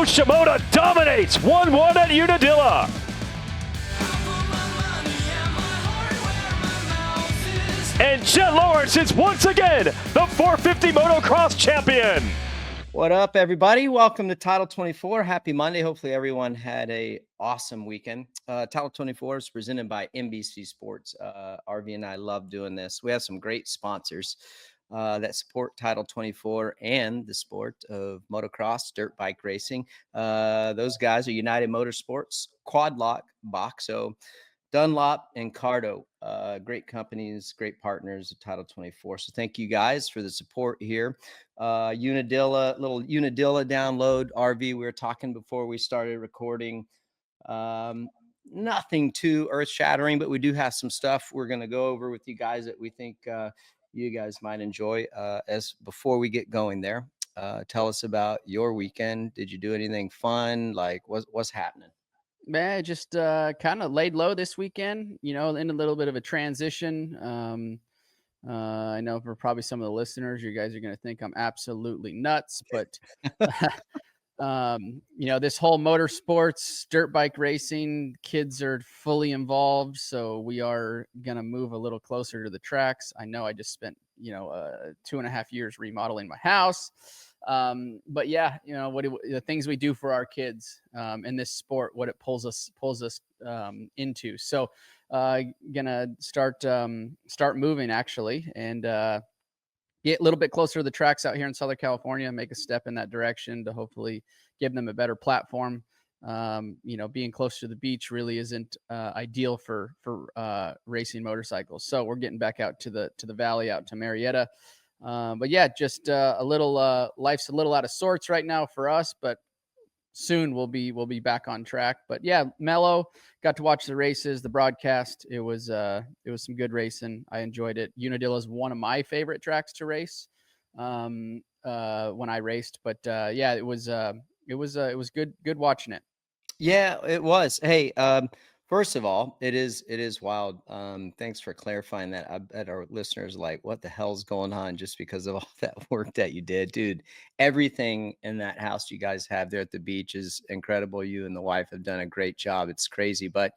Shimoda dominates 1-1 at Unadilla. And Jett Lawrence is once again the 450 motocross champion. What up, everybody? Welcome to Title 24. Happy Monday. Hopefully everyone had a awesome weekend. Title 24 is presented by NBC Sports. RV and I love doing this. We have some great sponsors that support Title 24 and the sport of motocross, dirt bike racing. Those guys are United Motorsports, Quad Lock, Boxo, Dunlop, and Cardo. Great companies, great partners of Title 24. So thank you guys for the support here. Unadilla, little Unadilla download. RV, we were talking before we started recording. Nothing too earth-shattering, but we do have some stuff we're going to go over with you guys that we think you guys might enjoy. As before we get going there, tell us about your weekend. Did you do anything fun? Like, what's happening? Man, just kind of laid low this weekend, in a little bit of a transition. I know for probably some of the listeners, you guys are going to think I'm absolutely nuts, but this whole motorsports, dirt bike racing, kids are fully involved. So we are going to move a little closer to the tracks. I know I just spent, 2.5 years remodeling my house. But yeah, the things we do for our kids in this sport, what it pulls us into. So gonna start moving actually, and get a little bit closer to the tracks out here in Southern California, make a step in that direction to hopefully give them a better platform. Being close to the beach really isn't ideal for racing motorcycles. So we're getting back out to the valley, out to Marietta. But yeah, just a little life's a little out of sorts right now for us, but soon we'll be back on track. But yeah, mellow, got to watch the races, the broadcast. It was some good racing. I enjoyed it. Unadilla is one of my favorite tracks to race when I raced, but yeah, it was good watching it. Yeah, it was. Hey, first of all, it is wild. Thanks for clarifying that. I bet our listeners are like, what the hell's going on, just because of all that work that you did, dude. Everything in that house you guys have there at the beach is incredible. You and the wife have done a great job. It's crazy, but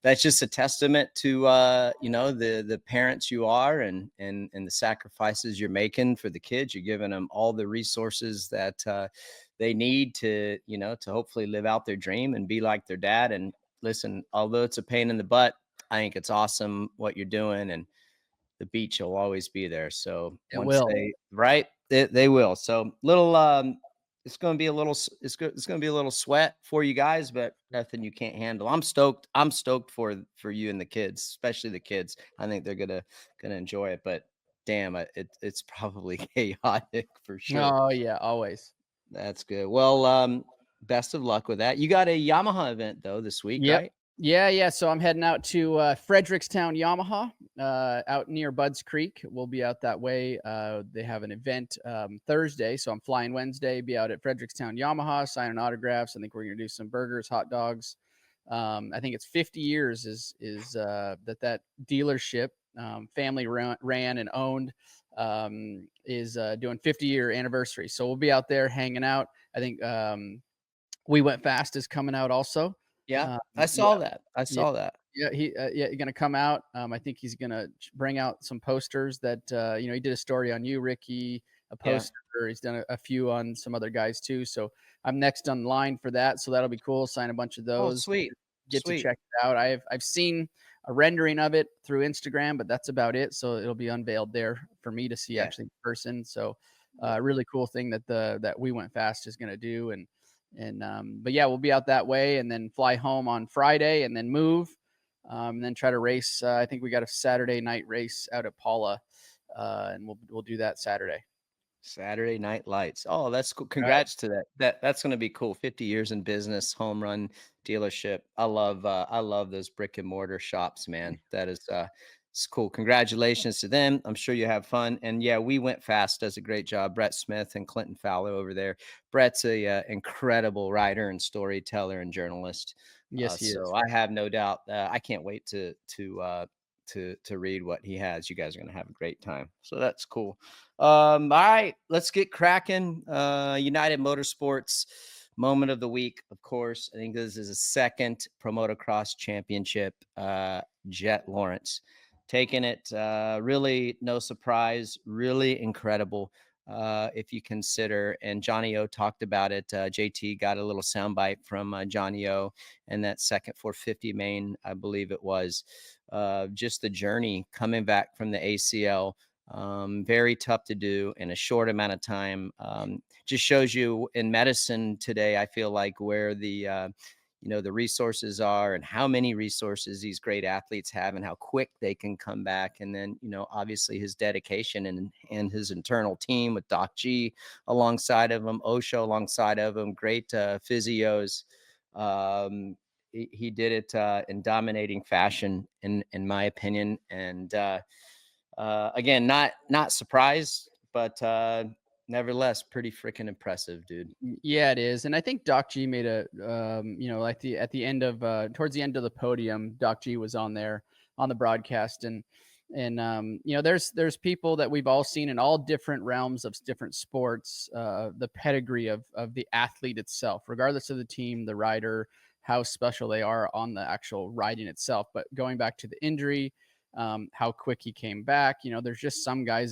that's just a testament to the parents you are and the sacrifices you're making for the kids. You're giving them all the resources that they need to hopefully live out their dream and be like their dad. And listen, although it's a pain in the butt, I think it's awesome what you're doing, and the beach will always be there. So they will. So it's going to be a little sweat for you guys, but nothing you can't handle. I'm stoked for you and the kids, especially the kids. I think they're gonna enjoy it, but damn, it's probably chaotic for sure. Oh yeah, always. That's good. Well, best of luck with that. You got a Yamaha event though this week, right? Yeah. So I'm heading out to Frederickstown Yamaha, out near Budds Creek. We'll be out that way. They have an event Thursday, so I'm flying Wednesday. Be out at Frederickstown Yamaha, signing autographs. I think we're gonna do some burgers, hot dogs. I think it's 50 years is that dealership, family ran and owned, is doing 50-year anniversary. So we'll be out there hanging out. I think We Went Fast is coming out also. Yeah, I saw that. that. Yeah, he's going to come out. I think he's going to bring out some posters that, he did a story on you, Ricky, a poster. Yeah. He's done a few on some other guys too. So I'm next on line for that. So that'll be cool. Sign a bunch of those. Oh, sweet. Get to check it out. I've seen a rendering of it through Instagram, but that's about it. So it'll be unveiled there for me to see actually in person. So really cool thing that We Went Fast is going to do. But yeah, we'll be out that way and then fly home on Friday and then move, and then try to race. I think we got a Saturday night race out at Paula, and we'll do that Saturday. Saturday Night Lights. Oh, that's cool. Congrats to that. That's going to be cool. 50 years in business, home run dealership. I love those brick and mortar shops, man. That is it's cool. Congratulations to them. I'm sure you have fun. And yeah, We Went Fast does a great job. Brett Smith and Clinton Fowler over there. Brett's a incredible writer and storyteller and journalist. Yes, he is. So I have no doubt. I can't wait to read what he has. You guys are going to have a great time. So that's cool. All right, let's get cracking. United Motorsports moment of the week, of course, I think this is a second Pro Motocross Championship. Jett Lawrence taking it, really no surprise, really incredible. If you consider, and Johnny O talked about it. JT got a little soundbite from Johnny O and that second 450 main, I believe it was. Just the journey coming back from the ACL, very tough to do in a short amount of time. Just shows you in medicine today, I feel like, where the the resources are and how many resources these great athletes have and how quick they can come back. And then, obviously his dedication and his internal team with Doc G alongside of him, Osho alongside of him, great physios. He did it in dominating fashion, in my opinion. And again, not surprised, but nevertheless, pretty freaking impressive, dude. Yeah, it is. And I think Doc G made a, like at the end of, towards the end of the podium, Doc G was on there on the broadcast. And there's people that we've all seen in all different realms of different sports, the pedigree of the athlete itself, regardless of the team, the rider, how special they are on the actual riding itself. But going back to the injury, how quick he came back, there's just some guys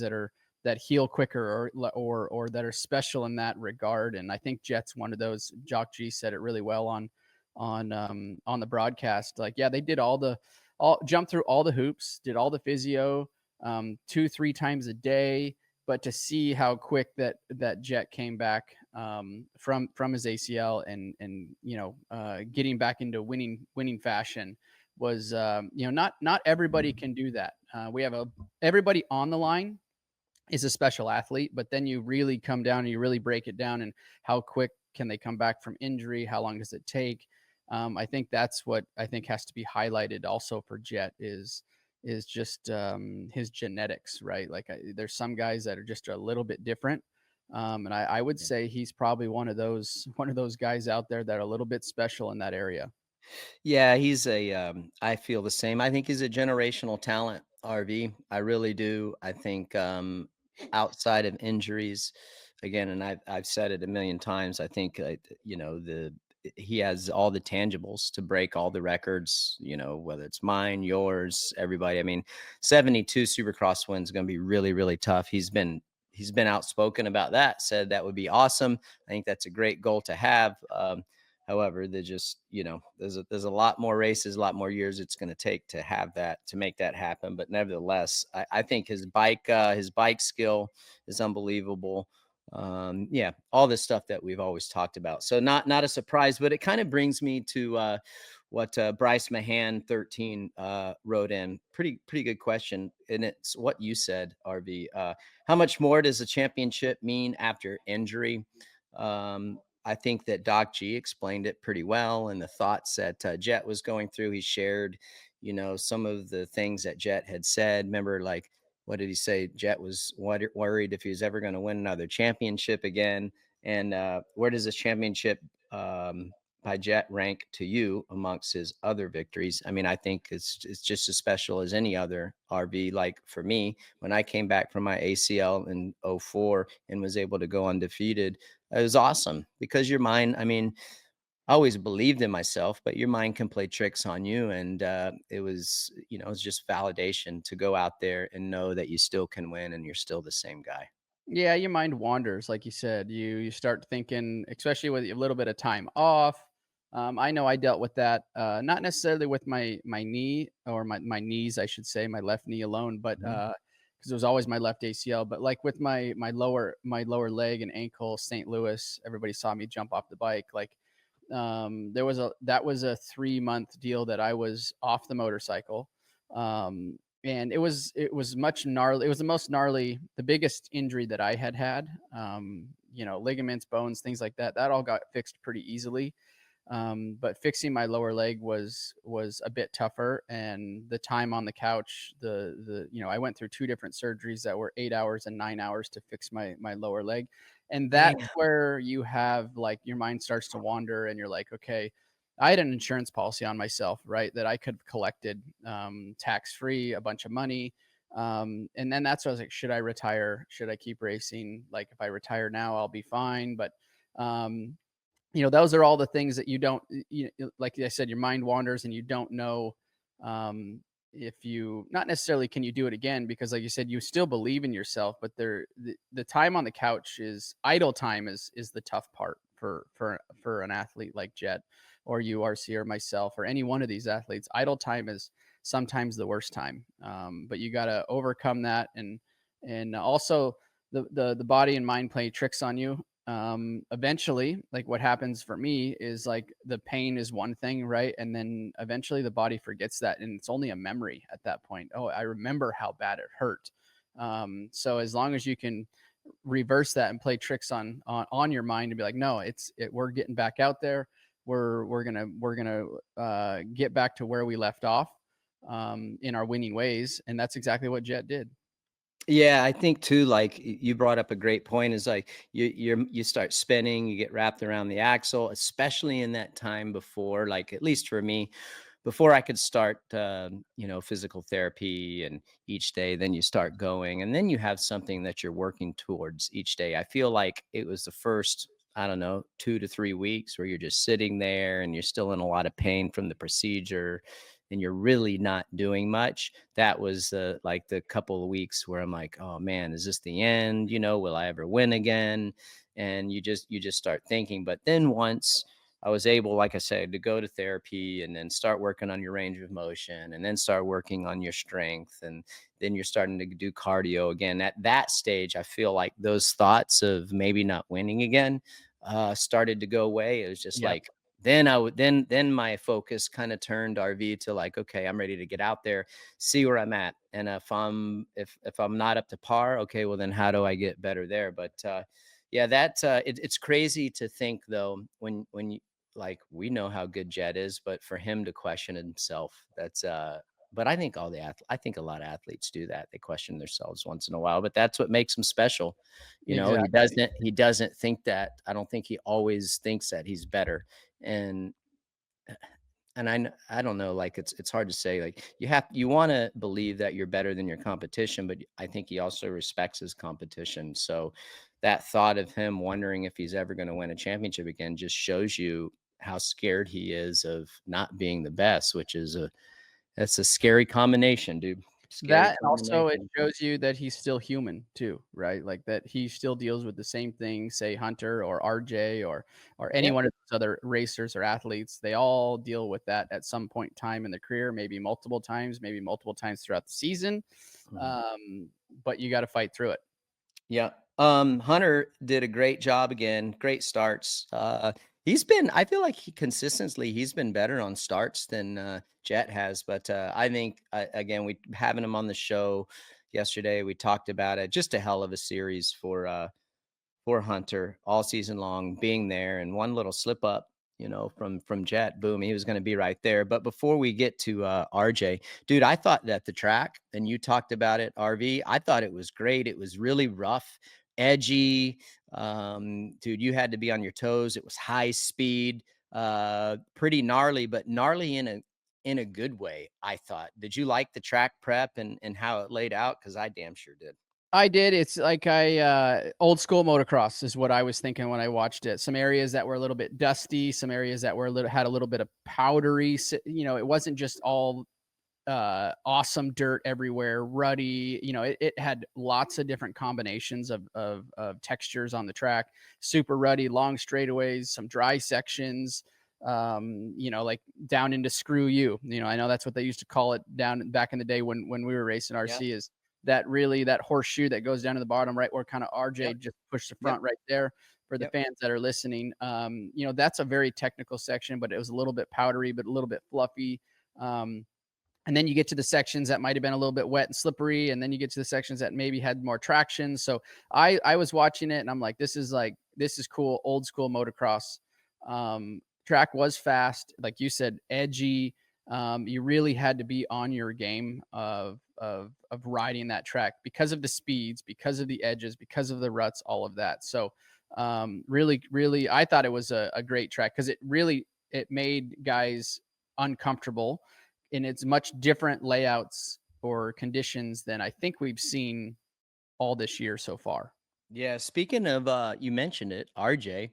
that heal quicker or that are special in that regard. And I think Jett's one of those. Jock G said it really well on the broadcast. Like, yeah, they did all jump through all the hoops, did all the physio, 2-3 times a day. But to see how quick that Jett came back from his ACL and getting back into winning fashion was, not everybody can do that. We have everybody on the line is a special athlete, but then you really come down and you really break it down and how quick can they come back from injury? How long does it take? I think that's what I think has to be highlighted also for Jett is just his genetics, right? Like there's some guys that are just a little bit different. And I would say he's probably one of those guys out there that are a little bit special in that area. Yeah, he's I feel the same. I think he's a generational talent, RV. I really do. I think outside of injuries, again, and I've said it a million times, I think he has all the tangibles to break all the records, whether it's mine, yours, everybody. I mean, 72 Supercross wins is going to be really, really tough. He's been outspoken about that, said that would be awesome. I think that's a great goal to have. However, they just, there's a lot more races, a lot more years it's going to take to have that, to make that happen. But nevertheless, I think his bike skill is unbelievable. Yeah, all this stuff that we've always talked about. So not a surprise, but it kind of brings me to what Bryce Mahan 13 wrote in. Pretty good question, and it's what you said, RV. How much more does a championship mean after injury? I think that Doc G explained it pretty well, and the thoughts that Jett was going through. He shared, some of the things that Jett had said. Remember, like, what did he say? Jett was worried if he was ever going to win another championship again. And where does this championship by Jett rank to you amongst his other victories? I mean, I think it's just as special as any other, RV. Like for me, when I came back from my ACL in 04 and was able to go undefeated, it was awesome because your mind, I mean, I always believed in myself, but your mind can play tricks on you. And it was just validation to go out there and know that you still can win and you're still the same guy. Yeah, your mind wanders, like you said. You start thinking, especially with a little bit of time off. I know I dealt with that, not necessarily with my knee or my knees, I should say, my left knee alone, but because it was always my left ACL. But like with my lower leg and ankle, St. Louis, everybody saw me jump off the bike. Like that was a 3-month deal that I was off the motorcycle. And it was much gnarly. It was the most gnarly, the biggest injury that I had. Ligaments, bones, things like that. That all got fixed pretty easily. But fixing my lower leg was a bit tougher, and the time on the couch, I went through 2 different surgeries that were 8 hours and 9 hours to fix my lower leg. And that's where you have, like, your mind starts to wander and you're like, okay, I had an insurance policy on myself, right, that I could have collected tax-free a bunch of money. And then that's why I was like, should I retire? Should I keep racing? Like, if I retire now, I'll be fine. But those are all the things that you don't, like I said, your mind wanders and you don't know, if you, not necessarily can you do it again, because like you said, you still believe in yourself, but the time on the couch is idle time is the tough part for an athlete like Jett or you, RC, or myself, or any one of these athletes. Idle time is sometimes the worst time. But you got to overcome that. And also the body and mind play tricks on you. Eventually, like what happens for me is like the pain is one thing, right? And then eventually the body forgets that, and it's only a memory at that point. Oh, I remember how bad it hurt. So as long as you can reverse that and play tricks on your mind and be like, no, we're getting back out there. We're gonna get back to where we left off, in our winning ways. And that's exactly what Jett did. Yeah, I think too, like you brought up a great point, is like you start spinning, you get wrapped around the axle, especially in that time before, like at least for me, before I could start, physical therapy and each day, then you start going and then you have something that you're working towards each day. I feel like it was the first, I don't know, 2 to 3 weeks where you're just sitting there and you're still in a lot of pain from the procedure and you're really not doing much. That was like the couple of weeks where I'm like, oh man, is this the end? Will I ever win again? And you just start thinking. But then once I was able, like I said, to go to therapy and then start working on your range of motion and then start working on your strength. And then you're starting to do cardio again. At that stage, I feel like those thoughts of maybe not winning again started to go away. It was just Yep. like, then my focus kind of turned RV to like, okay, I'm ready to get out there, see where I'm at. And if I'm not up to par, okay, well then how do I get better there? But yeah, it's crazy to think though, when you, like, we know how good Jett is, but for him to question himself, but I think I think a lot of athletes do that. They question themselves once in a while, but that's what makes them special. Exactly. He doesn't think that. I don't think he always thinks that he's better. And I don't know, like it's hard to say. Like you want to believe that you're better than your competition, but I think he also respects his competition. So that thought of him wondering if he's ever going to win a championship again just shows you how scared he is of not being the best, which is that's a scary combination, dude. Scary That, and also it combination. shows you that he's still human too, right? Like that he still deals with the same thing, say Hunter or RJ or any Yep. one of those other racers or athletes. They all deal with that at some point in time in their career, maybe multiple times throughout the season. Mhm. Um, but you got to fight through it. Yeah. Hunter did a great job again. Great starts. I feel like he's been better on starts than Jett has. But I think again, we having him on the show yesterday, we talked about it. Just a hell of a series for Hunter all season long, being there, and one little slip up, from Jett, boom, he was going to be right there. But before we get to RJ, dude, I thought that the track, and you talked about it, RV, I thought it was great. It was really rough, edgy. Dude, you had to be on your toes. It was high speed, pretty gnarly, but gnarly in a good way, I thought. Did you like the track prep and how it laid out? Because I damn sure did. I did. It's like old school motocross is what I was thinking when I watched it. Some areas that were a little bit dusty, some areas that were had a little bit of powdery. It wasn't just all awesome dirt everywhere, ruddy. It had lots of different combinations of textures on the track. Super ruddy, long straightaways, some dry sections. Like down into screw you. I know that's what they used to call it down back in the day when we were racing Yeah. RC. Is that horseshoe that goes down to the bottom, right where kind of RJ Yep. just pushed the Yep. front right there. For the Yep. fans that are listening, that's a very technical section, but it was a little bit powdery, but a little bit fluffy. And then you get to the sections that might have been a little bit wet and slippery, and then you get to the sections that maybe had more traction. So I was watching it and I'm like, this is cool, old school motocross. Track was fast, like you said, edgy. You really had to be on your game of riding that track because of the speeds, because of the edges, because of the ruts, all of that. So really, I thought it was a great track because it made guys uncomfortable, and it's much different layouts or conditions than I think we've seen all this year so far. Yeah, speaking of, you mentioned it, RJ.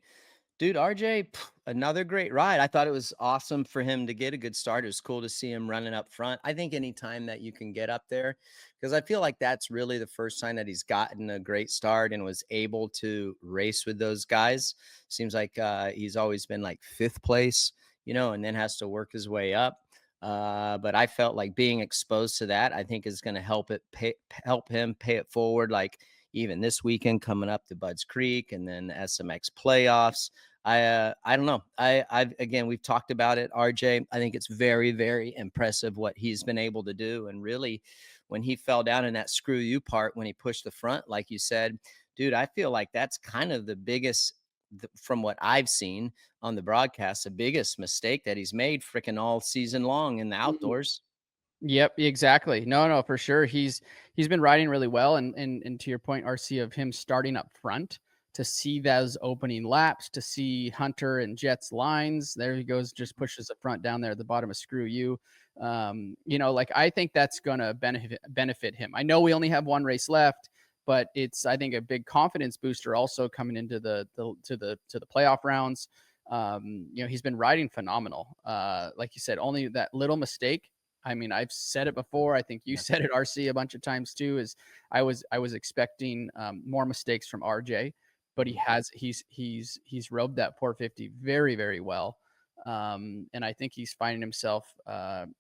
Dude, RJ, another great ride. I thought it was awesome for him to get a good start. It was cool to see him running up front. I think anytime that you can get up there, because I feel like that's really the first time that he's gotten a great start and was able to race with those guys. Seems like he's always been like 5th place, and then has to work his way up. But I felt like being exposed to that, I think, is going to help him pay it forward. Like even this weekend coming up to Budds Creek and then the SMX playoffs. I don't know. Again, we've talked about it, RJ. I think it's very, very impressive what he's been able to do. And really, when he fell down in that screw you part, when he pushed the front, like you said, dude, I feel like that's kind of the biggest, from what I've seen on the broadcast, the biggest mistake that he's made freaking all season long in the outdoors. Yep, exactly. No, for sure. He's been riding really well. And to your point, RC, of him starting up front, to see those opening laps, to see Hunter and Jett's lines. There he goes, just pushes the front down there at the bottom of screw you. Like, I think that's gonna benefit him. I know we only have one race left, but it's, I think, a big confidence booster also coming into the playoff rounds. He's been riding phenomenal. Like you said, only that little mistake. I mean, I've said it before. I think you said it, RC, a bunch of times too. Is I was expecting more mistakes from RJ, but he's rode that 450 very, very well, and I think he's finding himself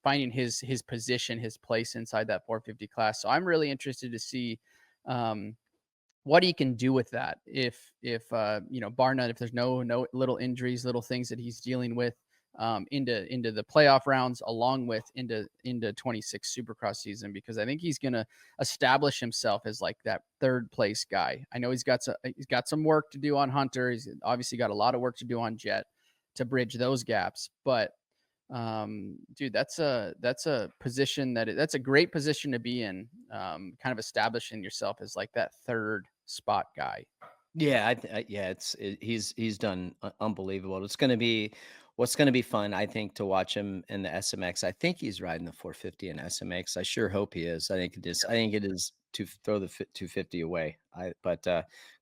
finding his position, his place inside that 450 class. So I'm really interested to see what he can do with that. If bar none, if there's no little injuries, little things that he's dealing with. Into the playoff rounds, along with into 26 Supercross season, because I think he's going to establish himself as like that 3rd place guy. I know he's got some work to do on Hunter. He's obviously got a lot of work to do on Jett to bridge those gaps. But dude, that's a position that's a great position to be in. Kind of establishing yourself as like that 3rd spot guy. Yeah, he's done unbelievable. What's going to be fun, I think, to watch him in the SMX. I think he's riding the 450 in SMX. I sure hope he is. I think it is to throw the 250 away. But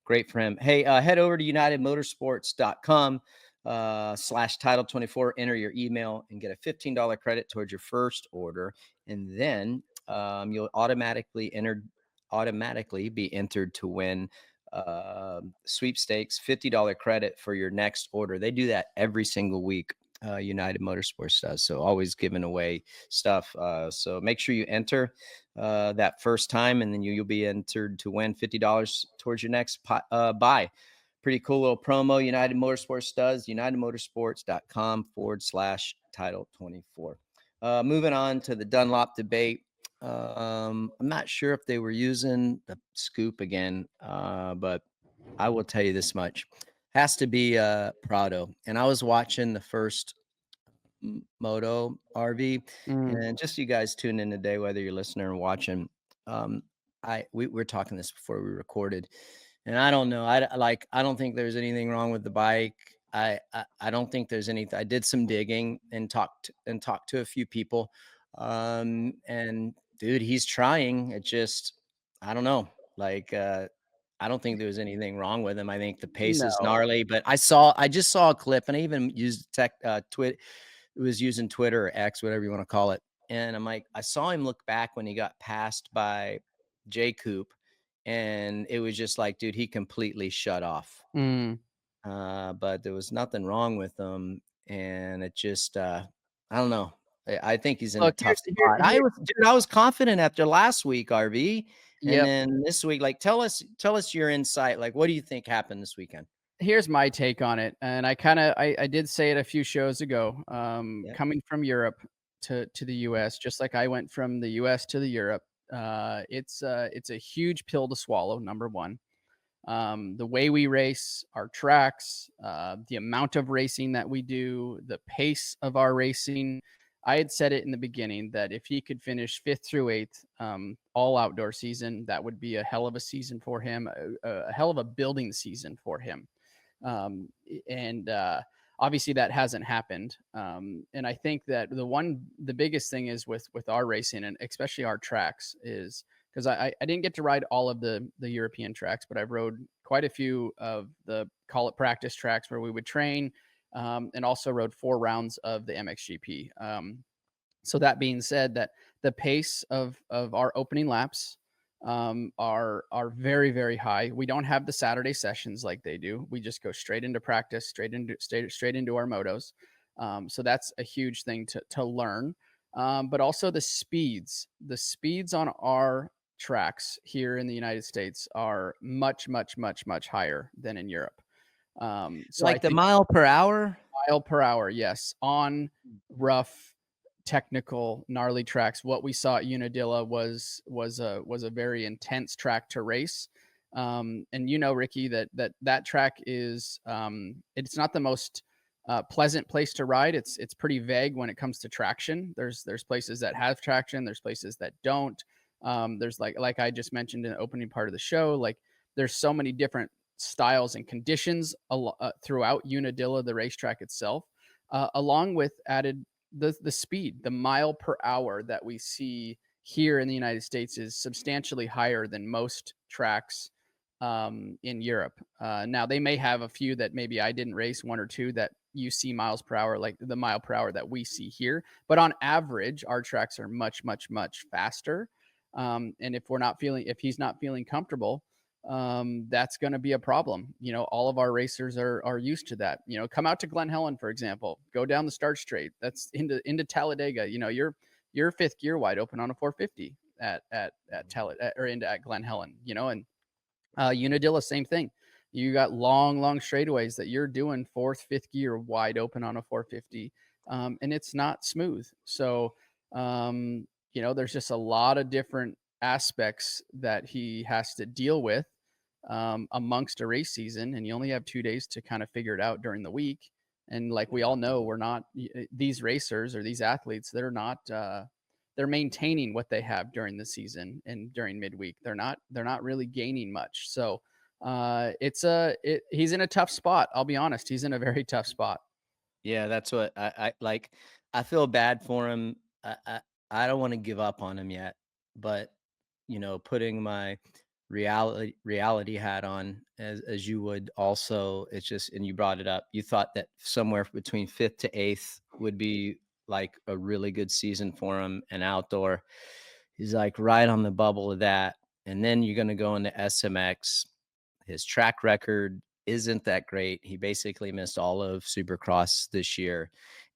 great for him. Hey, head over to unitedmotorsports.com /title24, enter your email and get a $15 credit towards your first order. And then you'll automatically be entered to win sweepstakes, $50 credit for your next order. They do that every single week. United Motorsports does, so always giving away stuff. So make sure you enter that first time, and then you'll be entered to win $50 towards your next buy. Pretty cool little promo United Motorsports does. UnitedMotorsports.com /title24. Moving on to the Dunlop debate. I'm not sure if they were using the scoop again, but I will tell you this much. Has to be Prado. And I was watching the first Moto RV, and just you guys tune in today, whether you're listening or watching. We were talking this before we recorded, and I don't know. I don't think there's anything wrong with the bike. I don't think there's anything. I did some digging and talked to a few people. And dude, he's trying. It just, I don't know. Like, I don't think there was anything wrong with him. I think the pace is gnarly, but I just saw a clip, and I even used Twitter. It was using Twitter or X, whatever you want to call it. And I'm like, I saw him look back when he got passed by J Coop, and it was just like, dude, he completely shut off. But there was nothing wrong with him, and it just, I don't know. I think he's in a tough spot. I was confident after last week, RV, and then this week. Like, tell us your insight. Like, what do you think happened this weekend? Here's my take on it, and I did say it a few shows ago. Coming from Europe to the U.S., just like I went from the U.S. to the Europe, it's a huge pill to swallow. Number one. The way we race, our tracks, the amount of racing that we do, the pace of our racing. I had said it in the beginning that if he could finish 5th through 8th, all outdoor season, that would be a hell of a season for him, a hell of a building season for him. And obviously that hasn't happened. And I think that the biggest thing is with our racing, and especially our tracks, is because I didn't get to ride all of the European tracks, but I've rode quite a few of the, call it practice tracks, where we would train, and also rode 4 rounds of the MXGP. So that being said, that the pace of our opening laps are very, very high. We don't have the Saturday sessions like they do. We just go straight into practice, straight into our motos. So that's a huge thing to learn. But also the speeds on our tracks here in the United States are much, much, much, much higher than in Europe. So Like the mile per hour? mile per hour, yes, on rough, technical, gnarly tracks. What we saw at Unadilla was a very intense track to race. And Ricky, that track is it's not the most pleasant place to ride. It's pretty vague when it comes to traction. There's places that have traction. There's places that don't. There's like I just mentioned in the opening part of the show, like there's so many different styles and conditions throughout Unadilla, the racetrack itself, along with added the speed. The mile per hour that we see here in the United States is substantially higher than most tracks in Europe. Now they may have a few that maybe I didn't race, 1 or 2 that you see miles per hour, like the mile per hour that we see here. But on average, our tracks are much, much, much faster. And if he's not feeling comfortable, that's going to be a problem. All of our racers are used to that. Come out to Glen Helen, for example, go down the start straight. That's into Talladega. You're 5th gear wide open on a 450 at Glen Helen, and Unadilla, same thing. You got long straightaways that you're doing 4th, 5th gear wide open on a 450. And it's not smooth. So, there's just a lot of different aspects that he has to deal with amongst a race season, and you only have 2 days to kind of figure it out during the week. And like we all know, these racers or these athletes, they're maintaining what they have during the season and during midweek. They're not really gaining much. So he's in a tough spot. I'll be honest. He's in a very tough spot. Yeah, that's what I like. I feel bad for him. I don't want to give up on him yet, but putting my reality hat on as you would also, it's just, and you brought it up, you thought that somewhere between 5th to 8th would be like a really good season for him, and outdoor, he's like right on the bubble of that. And then you're going to go into SMX. His track record isn't that great. He basically missed all of Supercross this year.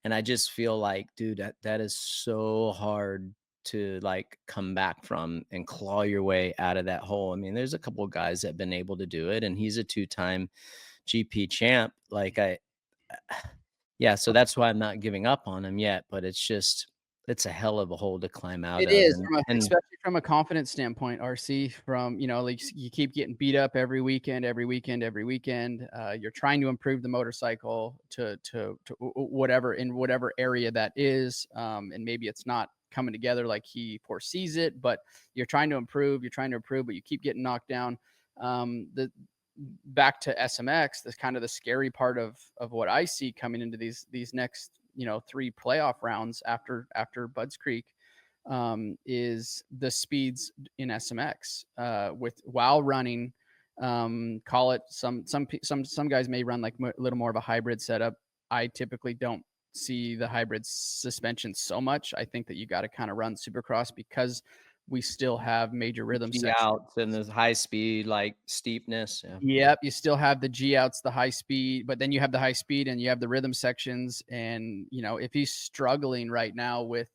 And I just feel like, dude, that is so hard to like come back from and claw your way out of that hole. I mean, there's a couple of guys that have been able to do it, and he's a 2-time GP champ. Yeah, so that's why I'm not giving up on him yet, but it's a hell of a hole to climb out of. It is, especially from a confidence standpoint, RC, from, like you keep getting beat up every weekend. You're trying to improve the motorcycle to whatever area that is. And maybe it's not coming together like he foresees it, but you're trying to improve, but you keep getting knocked down. Back to SMX, that's kind of the scary part of what I see coming into these next 3 playoff rounds after Budds Creek, is the speeds in SMX while running. Call it some guys may run like a little more of a hybrid setup. I typically don't see the hybrid suspension so much. I think that you got to kind of run Supercross because we still have major rhythm sections outs and the high speed, like steepness. Yep, you still have the G outs, the high speed, but then you have the high speed and you have the rhythm sections. And if he's struggling right now with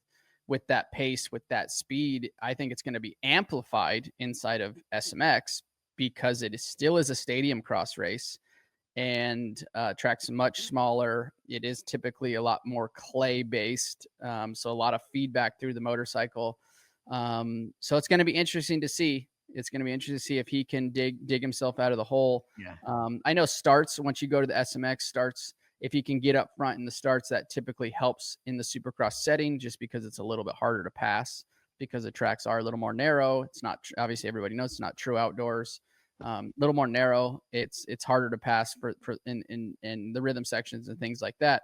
that pace, with that speed, I think it's going to be amplified inside of SMX because it still is a stadium cross race, and track's much smaller. It is typically a lot more clay based, so a lot of feedback through the motorcycle. So it's going to be interesting to see. If he can dig himself out of the hole. Yeah. I know starts, once you go to the SMX starts, if he can get up front in the starts, that typically helps in the Supercross setting, just because it's a little bit harder to pass because the tracks are a little more narrow. It's not, obviously everybody knows it's not true outdoors. A little more narrow. It's harder to pass for in the rhythm sections and things like that.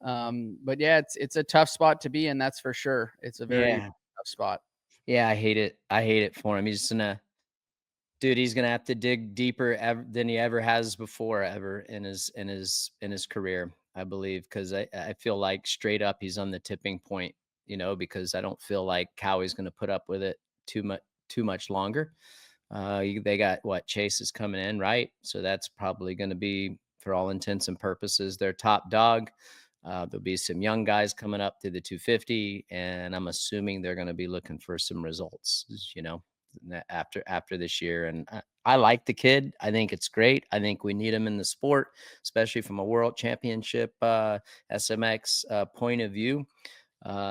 But yeah, it's a tough spot to be in. That's for sure. It's a very tough spot. Yeah, I hate it. I hate it for him. He's gonna have to dig deeper than he ever has before, ever in his career, I believe, because I feel like straight up he's on the tipping point, because I don't feel like Cowie's gonna put up with it too much longer. They got what Chase is coming in, right? So that's probably going to be, for all intents and purposes, their top dog. There'll be some young guys coming up to the 250, and I'm assuming they're going to be looking for some results, after this year. And I like the kid. I think it's great. I think we need him in the sport, especially from a world championship SMX point of view.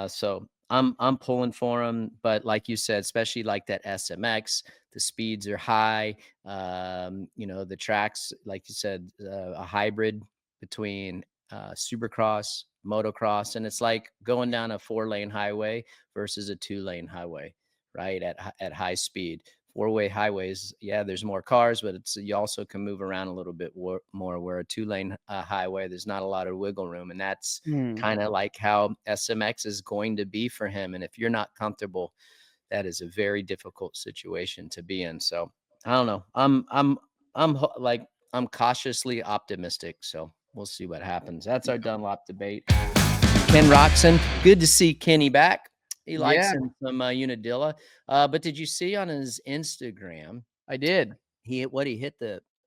So I'm pulling for him, but like you said, especially like that SMX, the speeds are high. The tracks, like you said, a hybrid between Supercross, motocross, and it's like going down a 4-lane highway versus a 2-lane highway, right? At high speed. 4-way highways, yeah, there's more cars, but you also can move around a little bit more. Where a 2-lane highway, there's not a lot of wiggle room, and that's kind of like how SMX is going to be for him. And if you're not comfortable, that is a very difficult situation to be in. So I don't know. I'm cautiously optimistic. So we'll see what happens. That's our Dunlop debate. Ken Roczen, good to see Kenny back. He likes Yeah, him some Unadilla. But did you see on his Instagram I did. he hit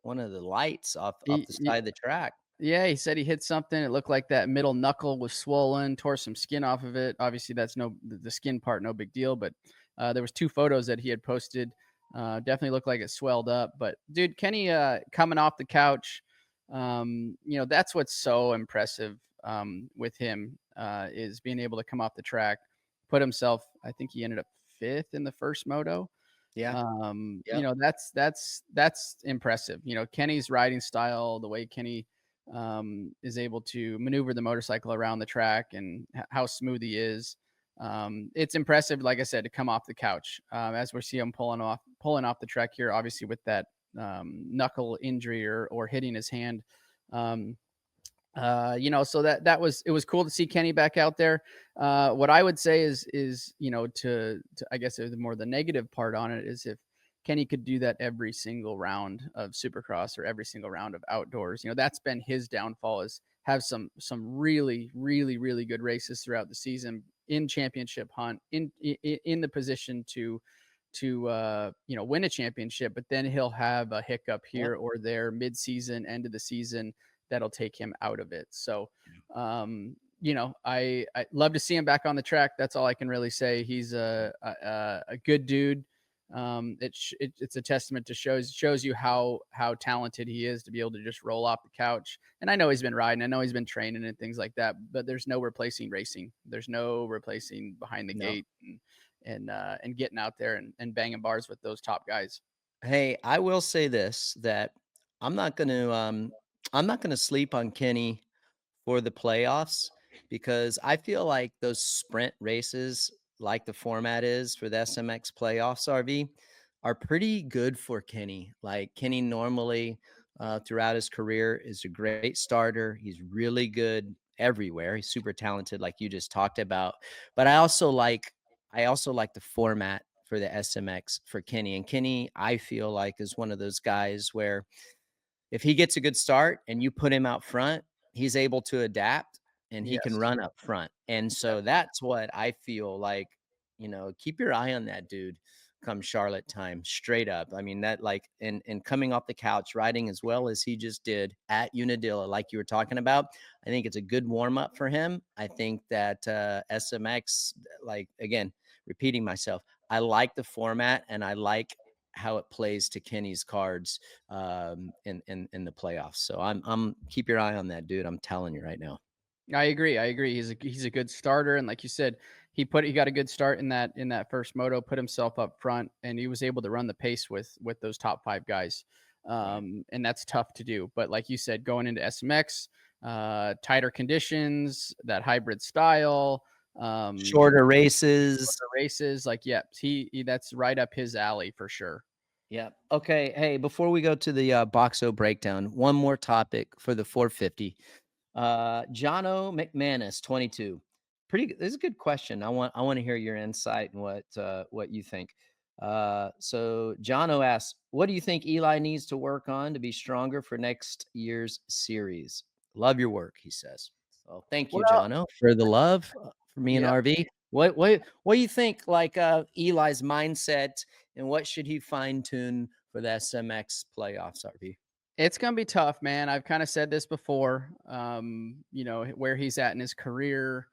one of the lights off He, the y- side of the track? yeah, he said he hit something. It looked like that middle knuckle was swollen, tore some skin off of it. Obviously, that's the skin part, no big deal. But there was 2 photos that he had posted. Definitely looked like it swelled up. But dude, Kenny coming off the couch, that's what's so impressive with him is being able to come off the track, put himself. I think he ended up 5th in the first moto. Yeah. Yep. That's impressive. Kenny's riding style, the way Kenny is able to maneuver the motorcycle around the track, and how smooth he is. It's impressive, like I said, to come off the couch as we see him pulling off the track here, obviously with that knuckle injury or hitting his hand. So it was cool to see Kenny back out there. What I would say is to I guess the more the negative part on it is if Kenny could do that every single round of Supercross or every single round of outdoors. That's been his downfall, is have some really, really, really good races throughout the season in championship hunt, in the position to win a championship, but then he'll have a hiccup here or there mid-season, end of the season, that'll take him out of it. So, I love to see him back on the track. That's all I can really say. He's a good dude. It's a testament to shows you how talented he is to be able to just roll off the couch. And I know he's been riding, I know he's been training and things like that, but there's no replacing racing. There's no replacing behind the gate and getting out there and banging bars with those top guys. Hey, I will say this, that I'm not gonna sleep on Kenny for the playoffs, because I feel like those sprint races, like the format is for the SMX playoffs, RV, are pretty good for Kenny. Like Kenny normally throughout his career is a great starter. He's really good everywhere. He's super talented, like you just talked about. But I also like the format for the SMX for Kenny. And Kenny, I feel like, is one of those guys where if he gets a good start and you put him out front, he's able to adapt and he can Yes. run up front. And so that's what I feel like, keep your eye on that dude come Charlotte time, straight up. I mean, that, like, and coming off the couch, riding as well as he just did at Unadilla, like you were talking about, I think it's a good warm up for him. I think that SMX, like, again, repeating myself, I like the format and I like how it plays to Kenny's cards in the playoffs. So I'm keep your eye on that dude. I'm telling you right now. I agree. He's a good starter, and like you said, he got a good start in that first moto, put himself up front, and he was able to run the pace with those top 5 guys. And that's tough to do. But like you said, going into SMX, tighter conditions, that hybrid style, Shorter races. like he that's right up his alley for sure. Yeah. Okay. Hey, before we go to the Boxo breakdown, one more topic for the 450. Jono McManus, 22. This is a good question. I want to hear your insight and what you think. So Jono asks, what do you think Eli needs to work on to be stronger for next year's series? Love your work, he says. So thank you, Well, Jono, for the love for me and yeah, RV. What do you think, like Eli's mindset, and what should he fine tune for the SMX playoffs, RV? it's gonna be tough, man. I've kind of said this before. Where he's at in his career.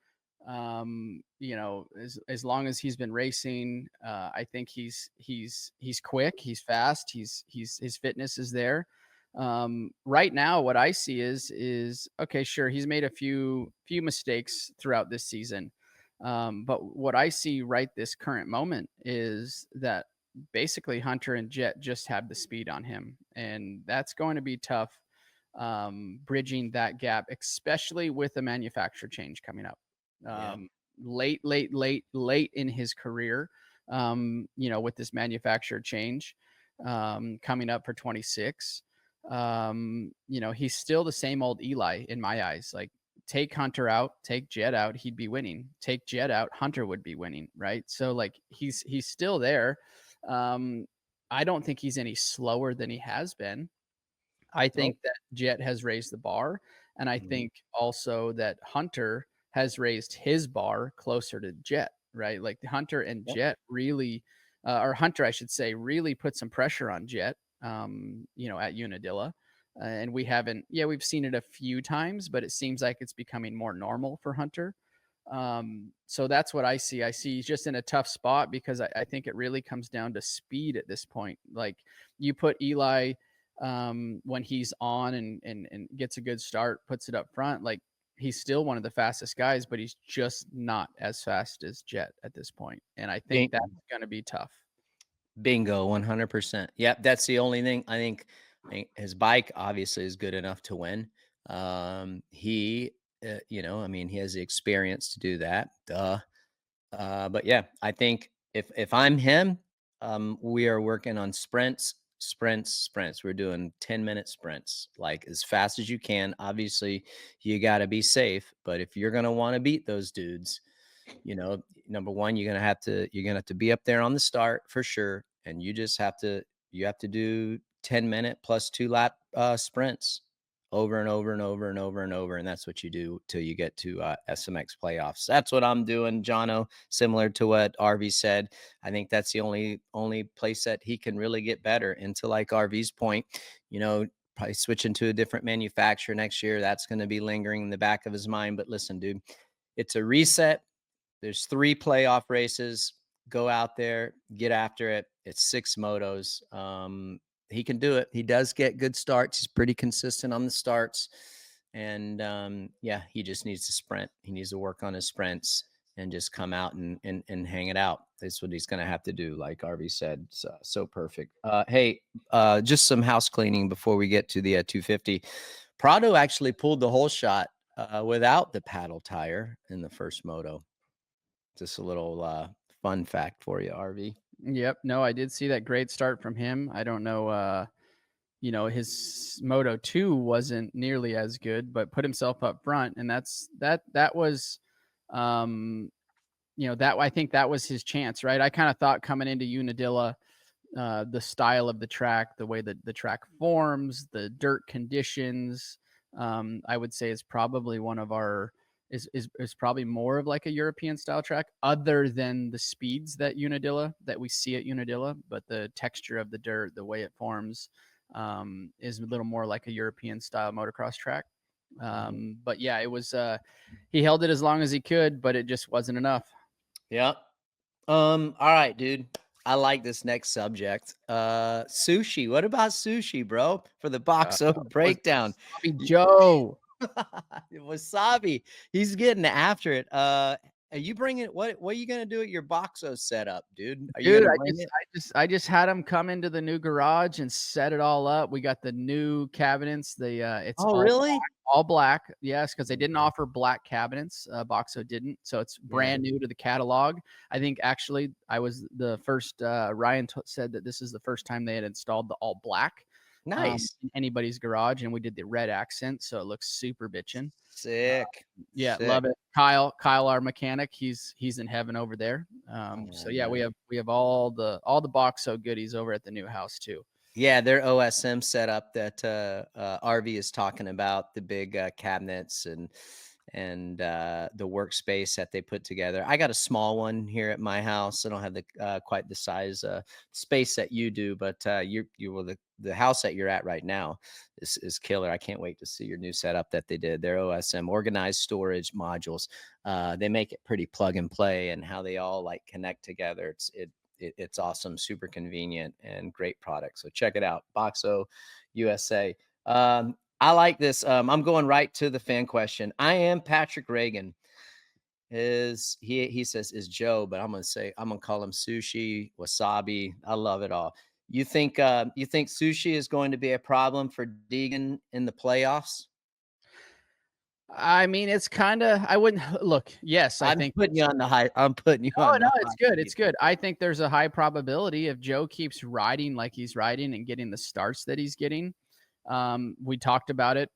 As long as he's been racing, I think he's quick, he's fast, his fitness is there. Right now, what I see is okay. Sure, he's made a few mistakes throughout this season, but what I see right this current moment is that basically Hunter and Jett just have the speed on him, and that's going to be tough, bridging that gap, especially with a manufacturer change coming up. Yeah. Late in his career, with this manufacturer change coming up for 26. He's still the same old Eli in my eyes. Like, take Hunter out, take Jett out, he'd be winning. Take Jett out, Hunter would be winning, right? So like he's still there. I don't think he's any slower than he has been. I think that Jett has raised the bar, and I think also that Hunter has raised his bar closer to Jett, right? Like Hunter and Jett really, or Hunter, I should say, really put some pressure on Jett, at Unadilla. And we've seen it a few times, but it seems like it's becoming more normal for Hunter. So that's what I see. I see he's just in a tough spot because I think it really comes down to speed at this point. Like, you put Eli, when he's on and gets a good start, puts it up front, like he's still one of the fastest guys, but he's just not as fast as Jett at this point. And I think that's going to be tough. Bingo, 100%. Yep, that's the only thing. I think his bike obviously is good enough to win. He he has the experience to do that. Duh. But yeah, I think if I'm him, we are working on sprints. We're doing 10-minute sprints, like as fast as you can. Obviously, you got to be safe, but if you're gonna want to beat those dudes, number one, you're gonna have to be up there on the start for sure, and you have to do 10-minute plus 2-lap sprints over and over and over and over and over, and that's what you do till you get to SMX playoffs. That's what I'm doing, Jono. Similar to what RV said, I think that's the only place that he can really get better. Into like RV's point, probably switching to a different manufacturer next year. That's going to be lingering in the back of his mind. But listen, dude, it's a reset. There's 3 playoff races. Go out there, get after it. It's 6 motos. He can do it. He does get good starts. He's pretty consistent on the starts. And he just needs to sprint. He needs to work on his sprints and just come out and hang it out. That's what he's going to have to do, like RV said. So perfect. Hey, just some house cleaning before we get to the 250. Prado actually pulled the whole shot without the paddle tire in the first moto. Just a little fun fact for you, RV. Yep. No, I did see that great start from him. I don't know, his Moto 2 wasn't nearly as good, but put himself up front. And that was, I think that was his chance, right? I kind of thought coming into Unadilla, the style of the track, the way that the track forms, the dirt conditions, I would say is probably one of our, is probably more of like a European style track, other than the speeds that we see at Unadilla, but the texture of the dirt, the way it forms, is a little more like a European style motocross track. But yeah, it was, he held it as long as he could, but it just wasn't enough. Yep. All right, dude. I like this next subject. Sushi. What about sushi, bro? For the Boxo breakdown. Joe. Wasabi. He's getting after it. Are you bringing what are you gonna do at your Boxo setup, dude? Are you gonna bring it? I just had him come into the new garage and set it all up. We got the new cabinets. It's really all black. Yes, because they didn't offer black cabinets. Boxo didn't, so it's brand new to the catalog. I think actually I was the first. Ryan said that this is the first time they had installed the all black. Nice. in anybody's garage, and we did the red accent, so it looks super bitchin'. Sick. Yeah, Sick. love it. Kyle, our mechanic, he's in heaven over there. So yeah, we have all the Boxo goodies over at the new house too. Yeah, their OSM setup that RV is talking about, the big cabinets and the workspace that they put together. I got a small one here at my house. I don't have the quite the size space that you do, but the house that you're at right now is killer. I can't wait to see your new setup that they did. Their OSM, organized storage modules. They make it pretty plug and play, and how they all like connect together. It's awesome, super convenient, and great product. So check it out, Boxo USA. I like this. I'm going right to the fan question. I am Patrick Reagan. He says is Joe, but I'm gonna call him Sushi Wasabi. I love it all. You think Sushi is going to be a problem for Deegan in the playoffs? I mean, it's kind of, I wouldn't look. Yes, I think putting you on the high. I'm putting you on. No, it's good. It's good. I think there's a high probability if Joe keeps riding like he's riding and getting the starts that he's getting. We talked about it.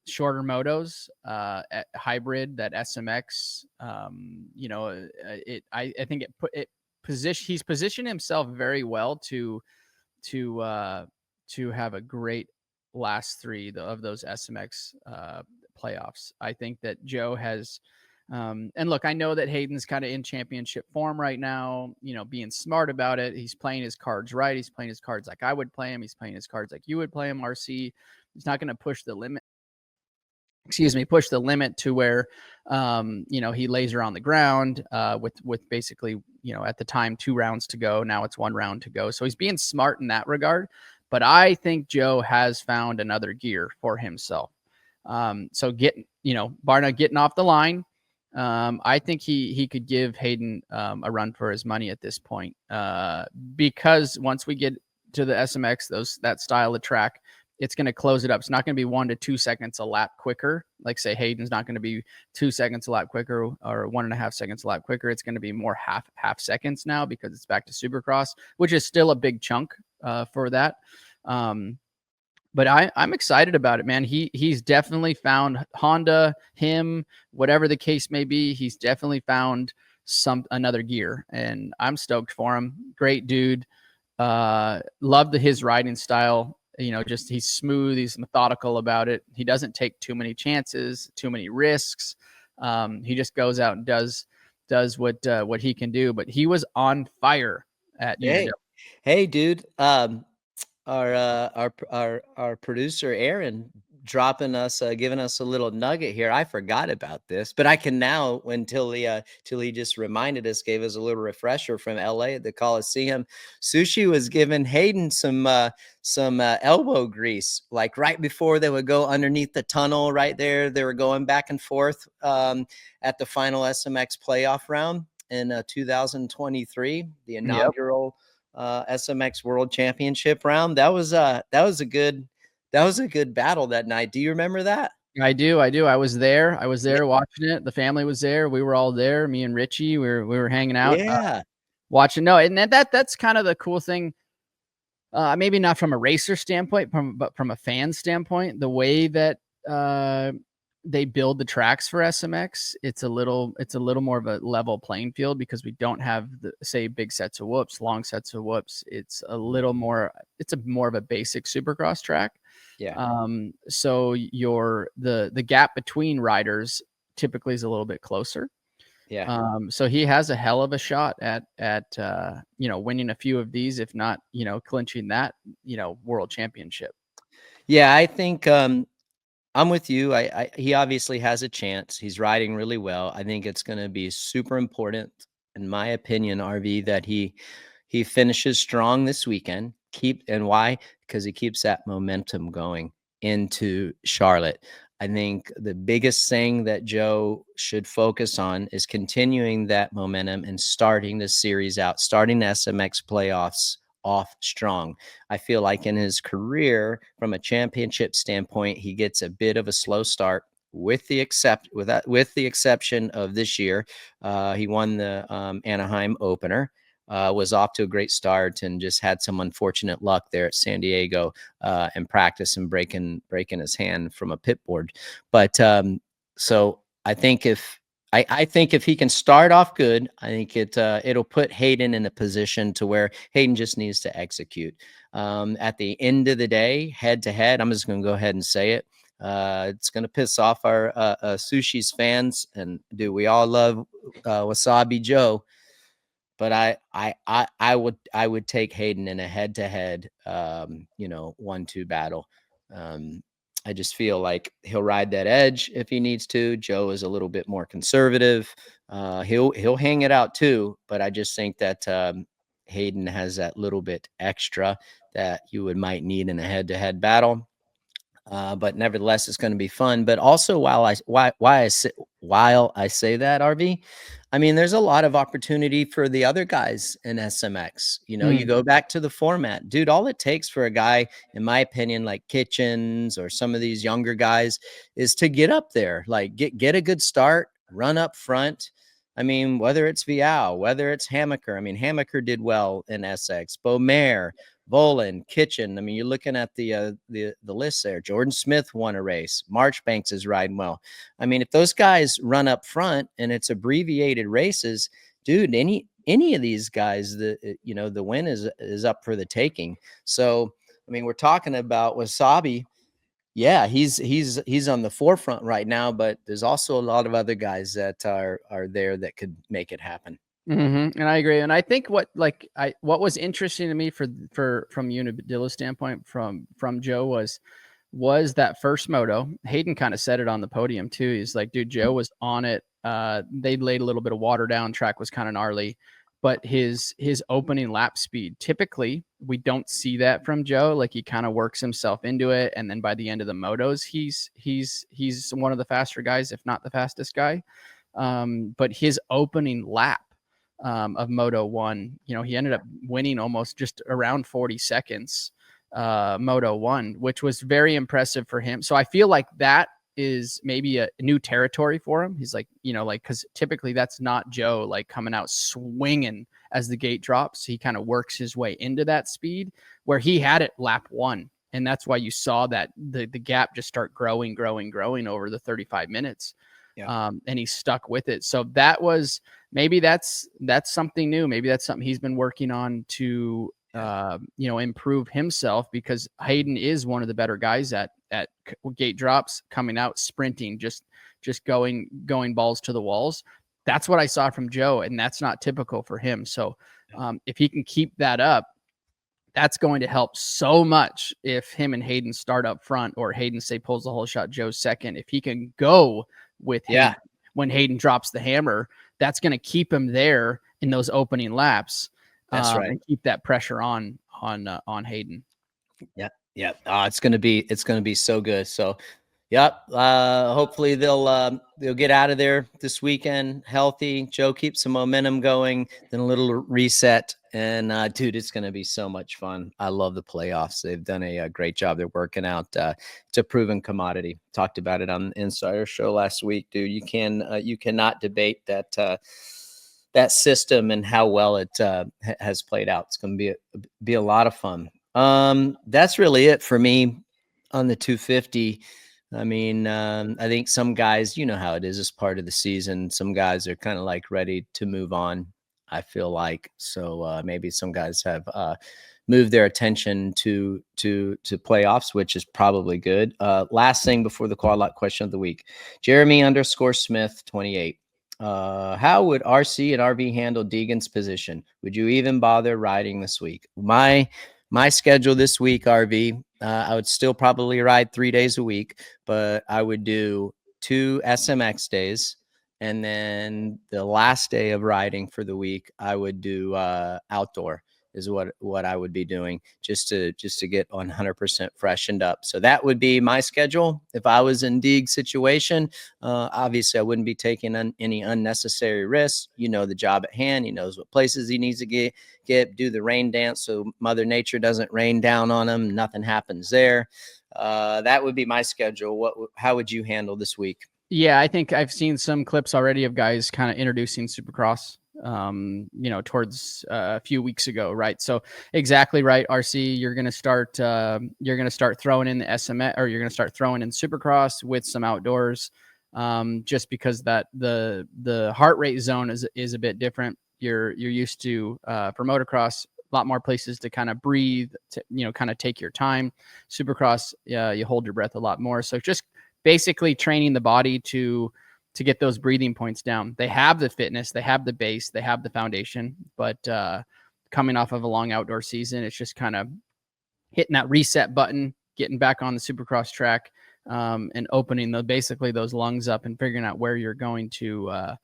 Shorter motos, hybrid, that SMX. I think he's positioned himself very well to have a great last three of those SMX playoffs. I think that Joe has, and look, I know that Hayden's kind of in championship form right now, being smart about it. He's playing his cards right. He's playing his cards like I would play him. He's playing his cards like you would play him, RC. He's not going to push the limit. Push the limit to where, he lays her on the ground with basically, at the time, 2 rounds to go. Now it's 1 round to go. So he's being smart in that regard. But I think Joe has found another gear for himself. So Barna getting off the line, I think he could give Haiden a run for his money at this point, because once we get to the SMX, that style of track, it's going to close it up. It's not going to be 1 to 2 seconds a lap quicker. Like say Hayden's not going to be 2 seconds a lap quicker or 1.5 seconds a lap quicker. It's going to be more half seconds now because it's back to Supercross, which is still a big chunk for that. But I'm excited about it, man. He's definitely found Honda, him, whatever the case may be. He's definitely found another gear, and I'm stoked for him. Great dude. Love his riding style. Just he's smooth. He's methodical about it. He doesn't take too many chances, too many risks. He just goes out and does what he can do. But he was on fire at Unadilla. Hey, dude. Our producer Aaron giving us a little nugget here. I forgot about this, but I can now, till he just reminded us, gave us a little refresher from LA at the Coliseum. Sushi was giving Haiden some elbow grease, like right before they would go underneath the tunnel right there. They were going back and forth at the final SMX playoff round in 2023, the inaugural SMX World Championship round. That was a good battle that night. Do you remember that? I do. I was there. Watching it. The family was there. We were all there. Me and Richie. We were hanging out. Watching. No, and that's kind of the cool thing. Maybe not from a racer standpoint, but from a fan standpoint, the way that they build the tracks for SMX, it's a little more of a level playing field because we don't have big sets of whoops, long sets of whoops. It's more of a basic Supercross track. Yeah. So the gap between riders typically is a little bit closer. Yeah. So he has a hell of a shot at winning a few of these, if not, clinching that, world championship. Yeah, I think I'm with you. He obviously has a chance. He's riding really well. I think it's going to be super important, in my opinion, RV, that he finishes strong this weekend. Why? Because he keeps that momentum going into Charlotte. I think the biggest thing that Joe should focus on is continuing that momentum and starting the series out, starting the SMX playoffs off strong. I feel like in his career, from a championship standpoint, he gets a bit of a slow start, with the exception of this year. He won the Anaheim opener. was off to a great start and just had some unfortunate luck there at San Diego and practice and breaking his hand from a pit board. But so I think if he can start off good, I think it'll put Haiden in a position to where Haiden just needs to execute. At the end of the day, head to head, I'm just going to go ahead and say it. It's going to piss off our Sushi's fans, and do we all love Wasabi Joe? But I would take Haiden in a head to head, 1-2 battle. I just feel like he'll ride that edge if he needs to. Joe is a little bit more conservative. He'll hang it out too, but I just think that Haiden has that little bit extra that you might need in a head to head battle. But nevertheless, it's going to be fun. But also, while I say that, RV, I mean, there's a lot of opportunity for the other guys in SMX. You go back to the format, dude. All it takes for a guy, in my opinion, like Kitchens or some of these younger guys, is to get up there, like get a good start, run up front. I mean, whether it's Vial, whether it's Hamaker. I mean, Hamaker did well in SX. Beaumare, Volan, Kitchen. I mean, you're looking at the list there. Jordan Smith won a race. Marchbanks is riding well. I mean, if those guys run up front and it's abbreviated races, dude, any of these guys, the win is up for the taking. So, I mean, we're talking about Wasabi. Yeah, he's on the forefront right now, but there's also a lot of other guys that are there that could make it happen. And I agree. And I think what was interesting to me from Unadilla standpoint from Joe was that first moto. Haiden kind of said it on the podium too. He's like, dude, Joe was on it. They laid a little bit of water down. Track was kind of gnarly, but his opening lap speed, typically we don't see that from Joe. Like, he kind of works himself into it, and then by the end of the motos, he's one of the faster guys, if not the fastest guy. But his opening lap of Moto 1, he ended up winning almost just around 40 seconds Moto 1, which was very impressive for him. So I feel like that is maybe a new territory for him. He's like, because typically that's not Joe, like, coming out swinging as the gate drops. He kind of works his way into that speed, where he had it lap 1. And that's why you saw that the gap just start growing over the 35 minutes. Yeah. And he stuck with it. So that was, maybe that's something new. Maybe that's something he's been working on to, improve himself, because Haiden is one of the better guys at gate drops, coming out, sprinting, just going balls to the walls. That's what I saw from Joe, and that's not typical for him. So if he can keep that up, that's going to help so much if him and Haiden start up front, or Haiden, say, pulls the whole shot, Joe's second. If he can go with him when Haiden drops the hammer, that's going to keep him there in those opening laps. That's right. And keep that pressure on Haiden. Yeah. Yeah. It's going to be so good. So, yep. Hopefully they'll get out of there this weekend healthy. Joe keeps some momentum going, then a little reset. And dude, it's going to be so much fun. I love the playoffs. They've done a great job. They're working out. It's a proven commodity. Talked about it on the Insider Show last week, dude. You cannot debate that system and how well it has played out. It's going to be a lot of fun. That's really it for me on the 250. I mean, I think some guys, you know how it is, as part of the season. Some guys are kind of like ready to move on, I feel like. So maybe some guys have moved their attention to playoffs, which is probably good. Last thing before the quad lot question of the week, Jeremy_Smith 28. How would RC and RV handle Deegan's position? Would you even bother riding this week? My schedule this week, RV, I would still probably ride 3 days a week, but I would do 2 SMX days. And then the last day of riding for the week, I would do outdoor is what I would be doing just to get 100% freshened up. So that would be my schedule. If I was in Deeg's situation, obviously I wouldn't be taking any unnecessary risks. The job at hand. He knows what places he needs to do the rain dance so Mother Nature doesn't rain down on him. Nothing happens there. That would be my schedule. How would you handle this week? Yeah, I think I've seen some clips already of guys kind of introducing Supercross towards a few weeks ago, right? So exactly right, RC. You're gonna start throwing in the SMX, or you're gonna start throwing in Supercross with some outdoors, just because that the heart rate zone is a bit different. You're used to for motocross, a lot more places to kind of breathe, to kind of take your time. Supercross, you hold your breath a lot more. So just basically training the body to get those breathing points down. They have the fitness, they have the base, they have the foundation, but coming off of a long outdoor season, it's just kind of hitting that reset button, getting back on the Supercross track, and opening basically those lungs up and figuring out where you're going to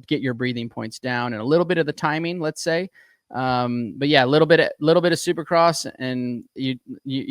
get your breathing points down, and a little bit of the timing, let's say. But yeah, a little bit of Supercross, and you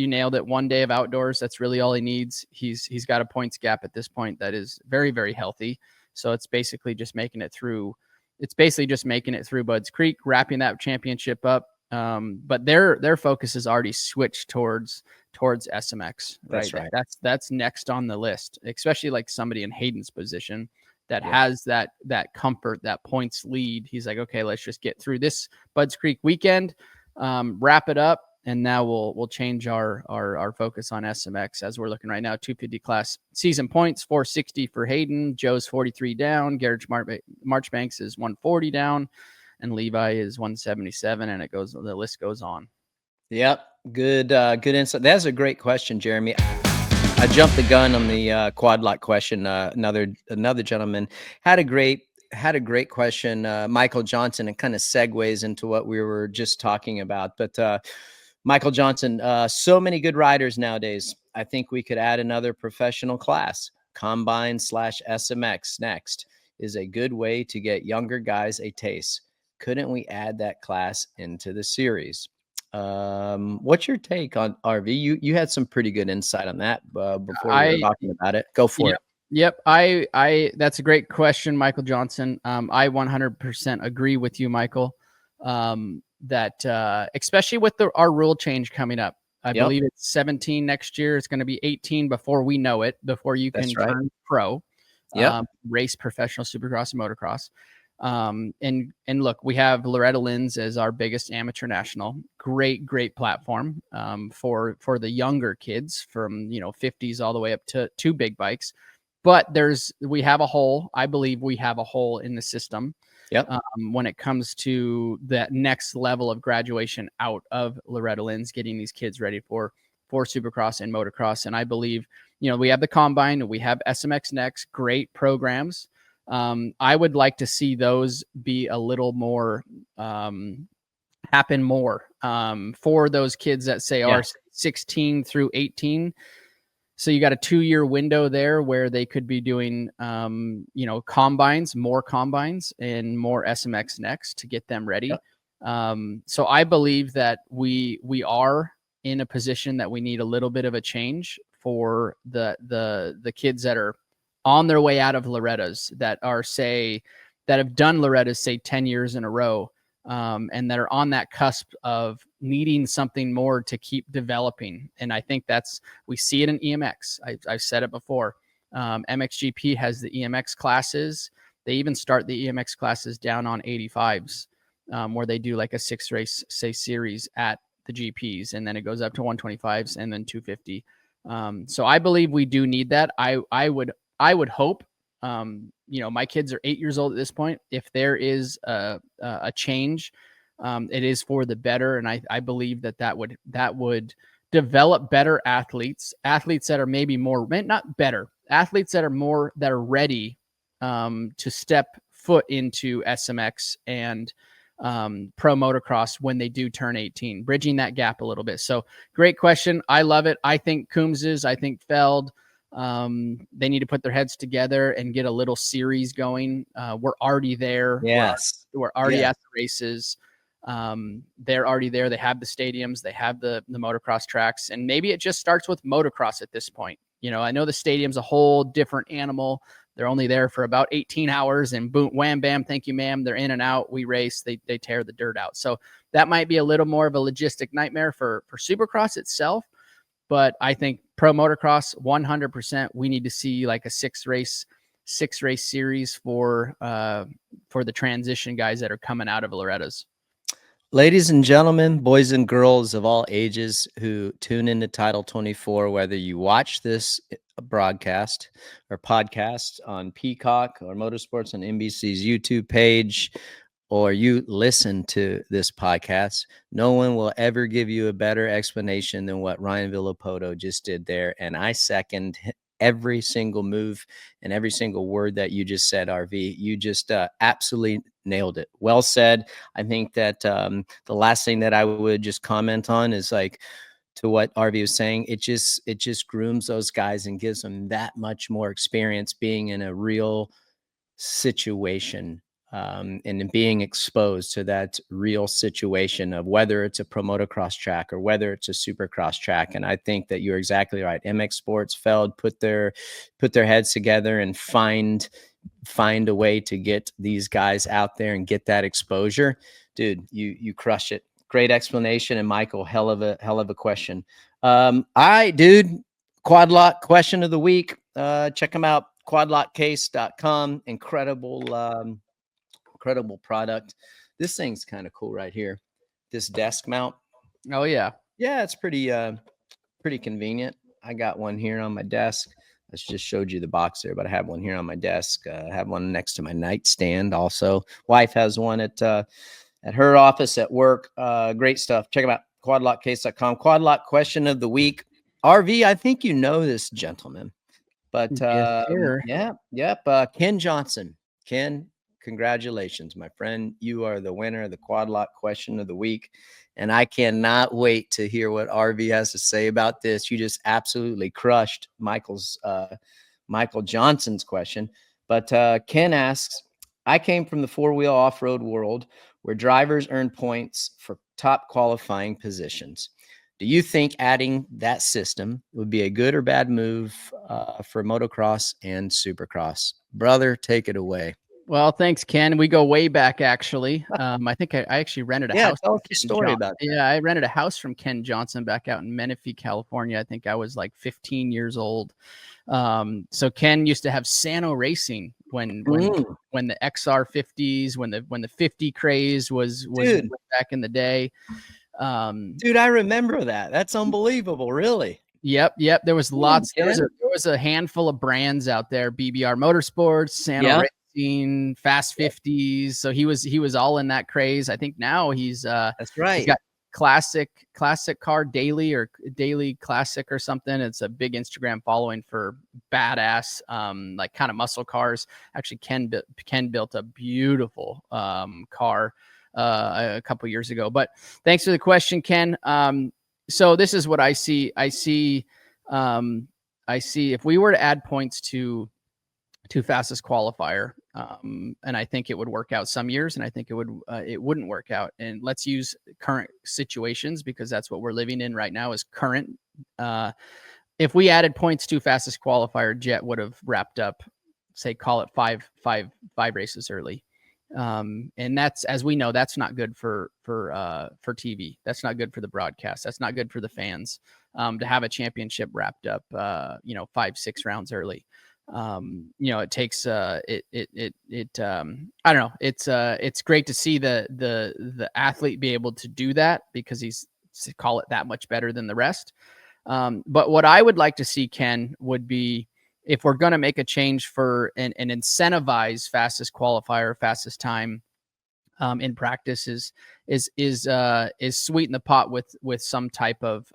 nailed it. 1 day of outdoors, that's really all he needs. He's got a points gap at this point that is very, very healthy. So it's basically just making it through. Budds Creek, wrapping that championship up. But their focus is already switched towards SMX. That's right. That's next on the list, especially like somebody in Hayden's position that has that comfort, that points lead. He's like, okay, let's just get through this Budds Creek weekend, wrap it up, and now we'll change our focus on SMX as we're looking right now. 250 class season points, 460 for Hayden. Joe's 43 down. Garage Marchbanks is 140 down, and Levi is 177, and the list goes on. Yep, good insight. That's a great question, Jeremy. I jumped the gun on the quad lock question. Another gentleman had a great question, Michael Johnson, and kind of segues into what we were just talking about. But Michael Johnson, so many good riders nowadays. I think we could add another professional class. Combine / SMX next is a good way to get younger guys a taste. Couldn't we add that class into the series? What's your take on RV? You had some pretty good insight on that before we were talking about it. Go for it. Yep. That's a great question, Michael Johnson. I 100% agree with you, Michael. That especially with our rule change coming up, I believe it's 17 next year. It's going to be 18 before we know it, before you can turn pro, race professional Supercross and motocross. And look, we have Loretta Lynn's as our biggest amateur national. Great platform for the younger kids from 50s all the way up to two big bikes. But we have a hole. I believe we have a hole in the system. When it comes to that next level of graduation out of Loretta Lynn's, getting these kids ready for Supercross and motocross. And I believe we have the Combine, we have SMX next, great programs. I would like to see those be a little more happen more for those kids that say are 16 through 18. So you got a 2-year window there where they could be doing combines, more combines, and more SMX next to get them ready. So I believe that we are in a position that we need a little bit of a change for the kids that are on their way out of Loretta's, that have done Loretta's, say 10 years in a row, and that are on that cusp of needing something more to keep developing. And I think we see it in EMX. I've said it before. MXGP has the EMX classes. They even start the EMX classes down on 85s, where they do like a 6-race, say, series at the GPs, and then it goes up to 125s and then 250. So I believe we do need that. I would hope, my kids are 8 years old at this point. If there is a change, it is for the better. And I believe that would develop better athletes that are maybe more, not better, athletes that are ready to step foot into SMX and pro motocross when they do turn 18, bridging that gap a little bit. So great question. I love it. I think Coombs's, I think Feld, they need to put their heads together and get a little series going. We're already there. Yes. We're already at the races. They're already there. They have the stadiums, they have the motocross tracks, and maybe it just starts with motocross at this point. I know the stadium's a whole different animal. They're only there for about 18 hours and boom, wham, bam, thank you, ma'am. They're in and out. We race, they tear the dirt out. So that might be a little more of a logistic nightmare for Supercross itself. But I think pro motocross, 100%, we need to see like a 6-race 6-race series for the transition guys that are coming out of Loretta's. Ladies and gentlemen, boys and girls of all ages who tune into Title 24, whether you watch this broadcast or podcast on Peacock or Motorsports on NBC's YouTube page, or you listen to this podcast, no one will ever give you a better explanation than what Ryan Villopoto just did there. And I second every single move and every single word that you just said, RV. You just absolutely nailed it. Well said. I think that the last thing that I would just comment on is like, to what RV was saying, it just grooms those guys and gives them that much more experience being in a real situation, and being exposed to that real situation of whether it's a pro motocross track or whether it's a supercross track. And I think that you're exactly right. MX Sports Feld put their heads together and find a way to get these guys out there and get that exposure. Dude, you crush it. Great explanation. And Michael, hell of a question. All right, dude. Quad Lock question of the week. Check them out. Quadlockcase.com. Incredible product. This thing's kind of cool right here. This desk mount. Oh yeah. Yeah, it's pretty convenient. I got one here on my desk. I just showed you the box there, but I have one here on my desk. I have one next to my nightstand also. Wife has one at her office at work. Great stuff. Check them out. Quadlockcase.com. Quadlock question of the week. RV, I think you know this gentleman. But Ken Johnson. Ken, congratulations, my friend. You are the winner of the Quad Lock question of the week. And I cannot wait to hear what RV has to say about this. You just absolutely crushed Michael Johnson's question. But Ken asks, I came from the four-wheel off-road world where drivers earn points for top qualifying positions. Do you think adding that system would be a good or bad move for motocross and supercross? Brother, take it away. Well, thanks, Ken. We go way back, actually. I think I actually rented a house. Tell us the story about that. Yeah, I rented a house from Ken Johnson back out in Menifee, California. I think I was like 15 years old. So Ken used to have Sano Racing when the XR 50s, when the 50 craze was back in the day. Dude, I remember that. That's unbelievable, really. Yep. There was lots. There was a handful of brands out there: BBR Motorsports, Sano Racing, Fast 50s. So he was all in that craze. I think now he's that's right. He's got classic car daily classic or something. It's a big Instagram following for badass like kind of muscle cars. Actually, Ken built a beautiful car a couple years ago. But thanks for the question, Ken. So this is what I see. I see if we were to add points to fastest qualifier, and I think it would work out some years, and I think it wouldn't work out. And let's use current situations because that's what we're living in right now is current. If we added points to fastest qualifier, Jett would have wrapped up, say, call it five races early. And that's, as we know, that's not good for TV. That's not good for the broadcast. That's not good for the fans, to have a championship wrapped up, 5-6 rounds early. It takes, I don't know. It's great to see the athlete be able to do that because he's, call it, that much better than the rest. But what I would like to see, Ken, would be, if we're going to make a change for and incentivize fastest qualifier, fastest time in practice, is sweeten the pot with some type of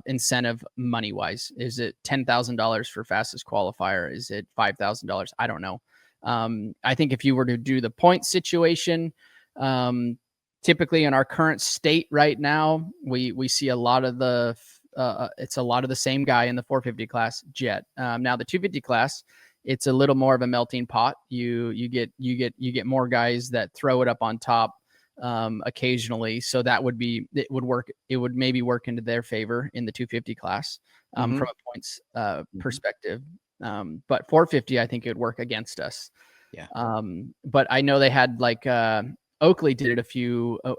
incentive money wise. Is it $10,000 for fastest qualifier? Is it $5,000? I don't know. I think if you were to do the point situation, typically in our current state right now, we see a lot of it's a lot of the same guy in the 450 class, Jett. Now the 250 class, it's a little more of a melting pot. You get more guys that throw it up on top occasionally. So it would work. It would maybe work into their favor in the 250 class from a points perspective. But 450, I think it would work against us. Yeah. But I know they had like Oakley did it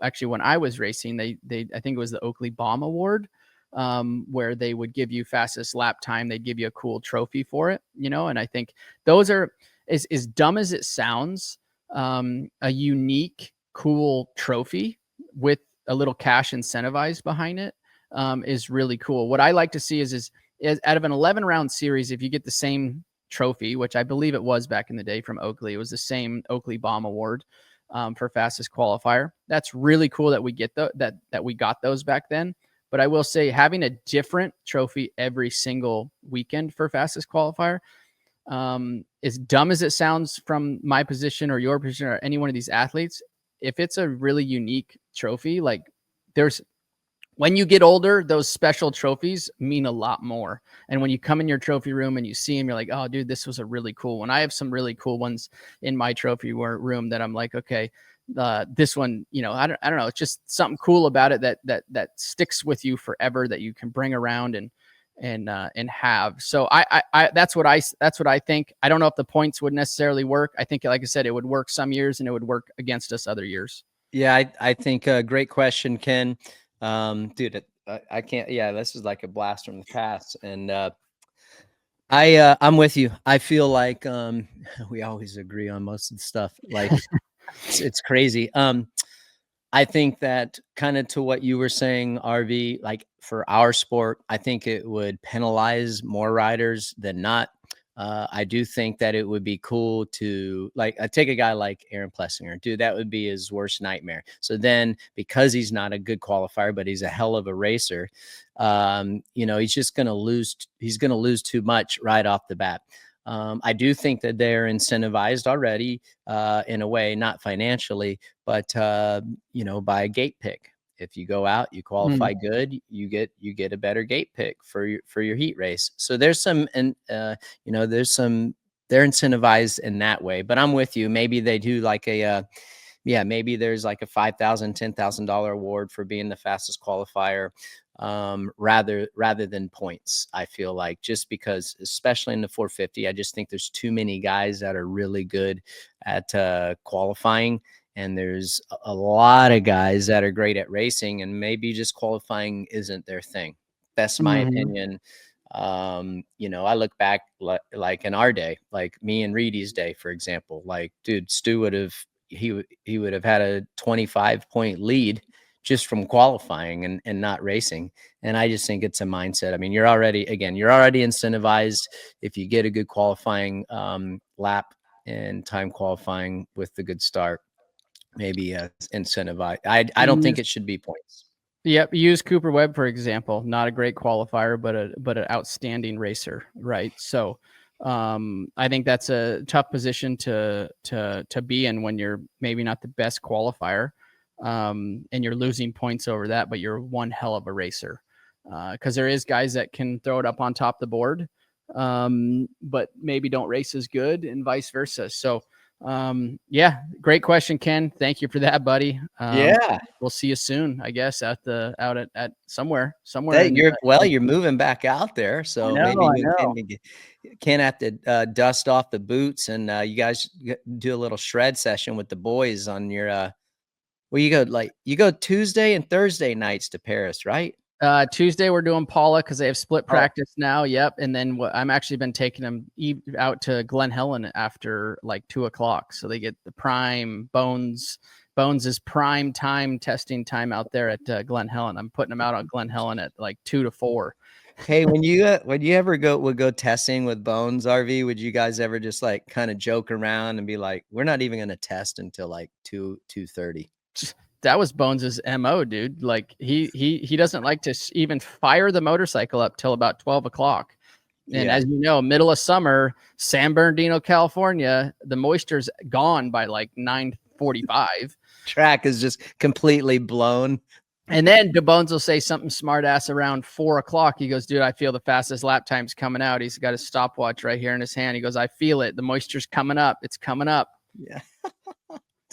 actually when I was racing, they I think it was the Oakley Bomb Award. where they would give you fastest lap time. They'd give you a cool trophy for it, and I think those are, as dumb as it sounds, a unique, cool trophy with a little cash incentivized behind it is really cool. What I like to see is out of an 11 round series, if you get the same trophy, which I believe it was back in the day from Oakley, it was the same Oakley Bomb Award for fastest qualifier. That's really cool that we get that we got those back then. But I will say, having a different trophy every single weekend for fastest qualifier, as dumb as it sounds from my position or your position or any one of these athletes, if it's a really unique trophy, like when you get older, those special trophies mean a lot more. And when you come in your trophy room and you see them, you're like, oh, dude, this was a really cool one. I have some really cool ones in my trophy room that I'm like, okay, this one, I don't know. It's just something cool about it that sticks with you forever, that you can bring around and have. So that's what I think. I don't know if the points would necessarily work. I think, like I said, it would work some years and it would work against us other years. Yeah, I think great question, Ken. Dude, I can't. Yeah, this is like a blast from the past, and I'm with you. I feel like we always agree on most of the stuff. Like it's crazy. I think that kind of to what you were saying, RV, like for our sport, I think it would penalize more riders than not. I do think that it would be cool to take a guy like Aaron Plessinger, dude, that would be his worst nightmare. So then, because he's not a good qualifier, but he's a hell of a racer, he's just going to lose. He's going to lose too much right off the bat. I do think that they're incentivized already in a way, not financially, but, by a gate pick. If you go out, you qualify good, you get a better gate pick for your heat race. So there's some, and they're incentivized in that way. But I'm with you. Maybe they do like maybe there's like a $5,000, $10,000 award for being the fastest qualifier, rather than points. I feel like, just because, especially in the 450, I just think there's too many guys that are really good at qualifying. And there's a lot of guys that are great at racing, and maybe just qualifying isn't their thing. That's my opinion. I look back like in our day, like me and Reedy's day, for example, like, dude, Stu would have had a 25-point lead just from qualifying and not racing. And I just think it's a mindset. I mean, you're already incentivized if you get a good qualifying lap and time qualifying with the good start. Maybe incentivize. I don't think it should be points. Yep. Use Cooper Webb, for example. Not a great qualifier, but an outstanding racer, right? So I think that's a tough position to be in when you're maybe not the best qualifier, and you're losing points over that, but you're one hell of a racer. Because there is guys that can throw it up on top of the board, but maybe don't race as good, and vice versa. So great question, Ken. Thank you for that, buddy. We'll see you soon, I guess, out at somewhere. Hey, you're moving back out there, so maybe Ken have to dust off the boots, and you guys do a little shred session with the boys on your you go Tuesday and Thursday nights to Paris, right? Tuesday we're doing Paula because they have split practice now. Yep. And then I'm actually been taking them out to Glen Helen after like 2:00. So they get the prime Bones is prime time testing time out there at Glen Helen. I'm putting them out on Glen Helen at like 2 to 4. Hey, when you ever go testing with Bones, RV, would you guys ever just like kind of joke around and be like, we're not even going to test until like 2:30? That was Bones's MO, dude. Like he doesn't like to even fire the motorcycle up till about 12:00. And as you know, middle of summer, San Bernardino, California, the moisture's gone by like 9:45. Track is just completely blown. And then DeBones will say something smart ass around 4:00. He goes, dude, I feel the fastest lap time's coming out. He's got his stopwatch right here in his hand. He goes, I feel it. The moisture's coming up. It's coming up. Yeah.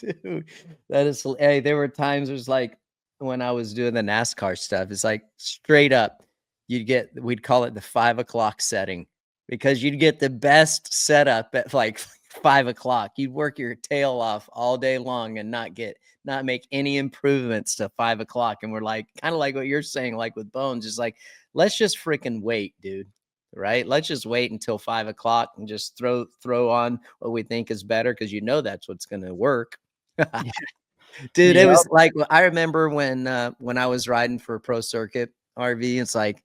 Dude, that is. Hey, there were times, there's like when I was doing the NASCAR stuff, it's like straight up, we'd call it the 5:00 setting, because you'd get the best setup at like 5 o'clock. You'd work your tail off all day long and not make any improvements to 5 o'clock. And we're like, kind of like what you're saying, like with Bones, is like, let's just freaking wait, dude. Right? Let's just wait until 5 o'clock and just throw on what we think is better, because that's what's going to work. Dude, it was like, I remember when I was riding for Pro Circuit RV, it's like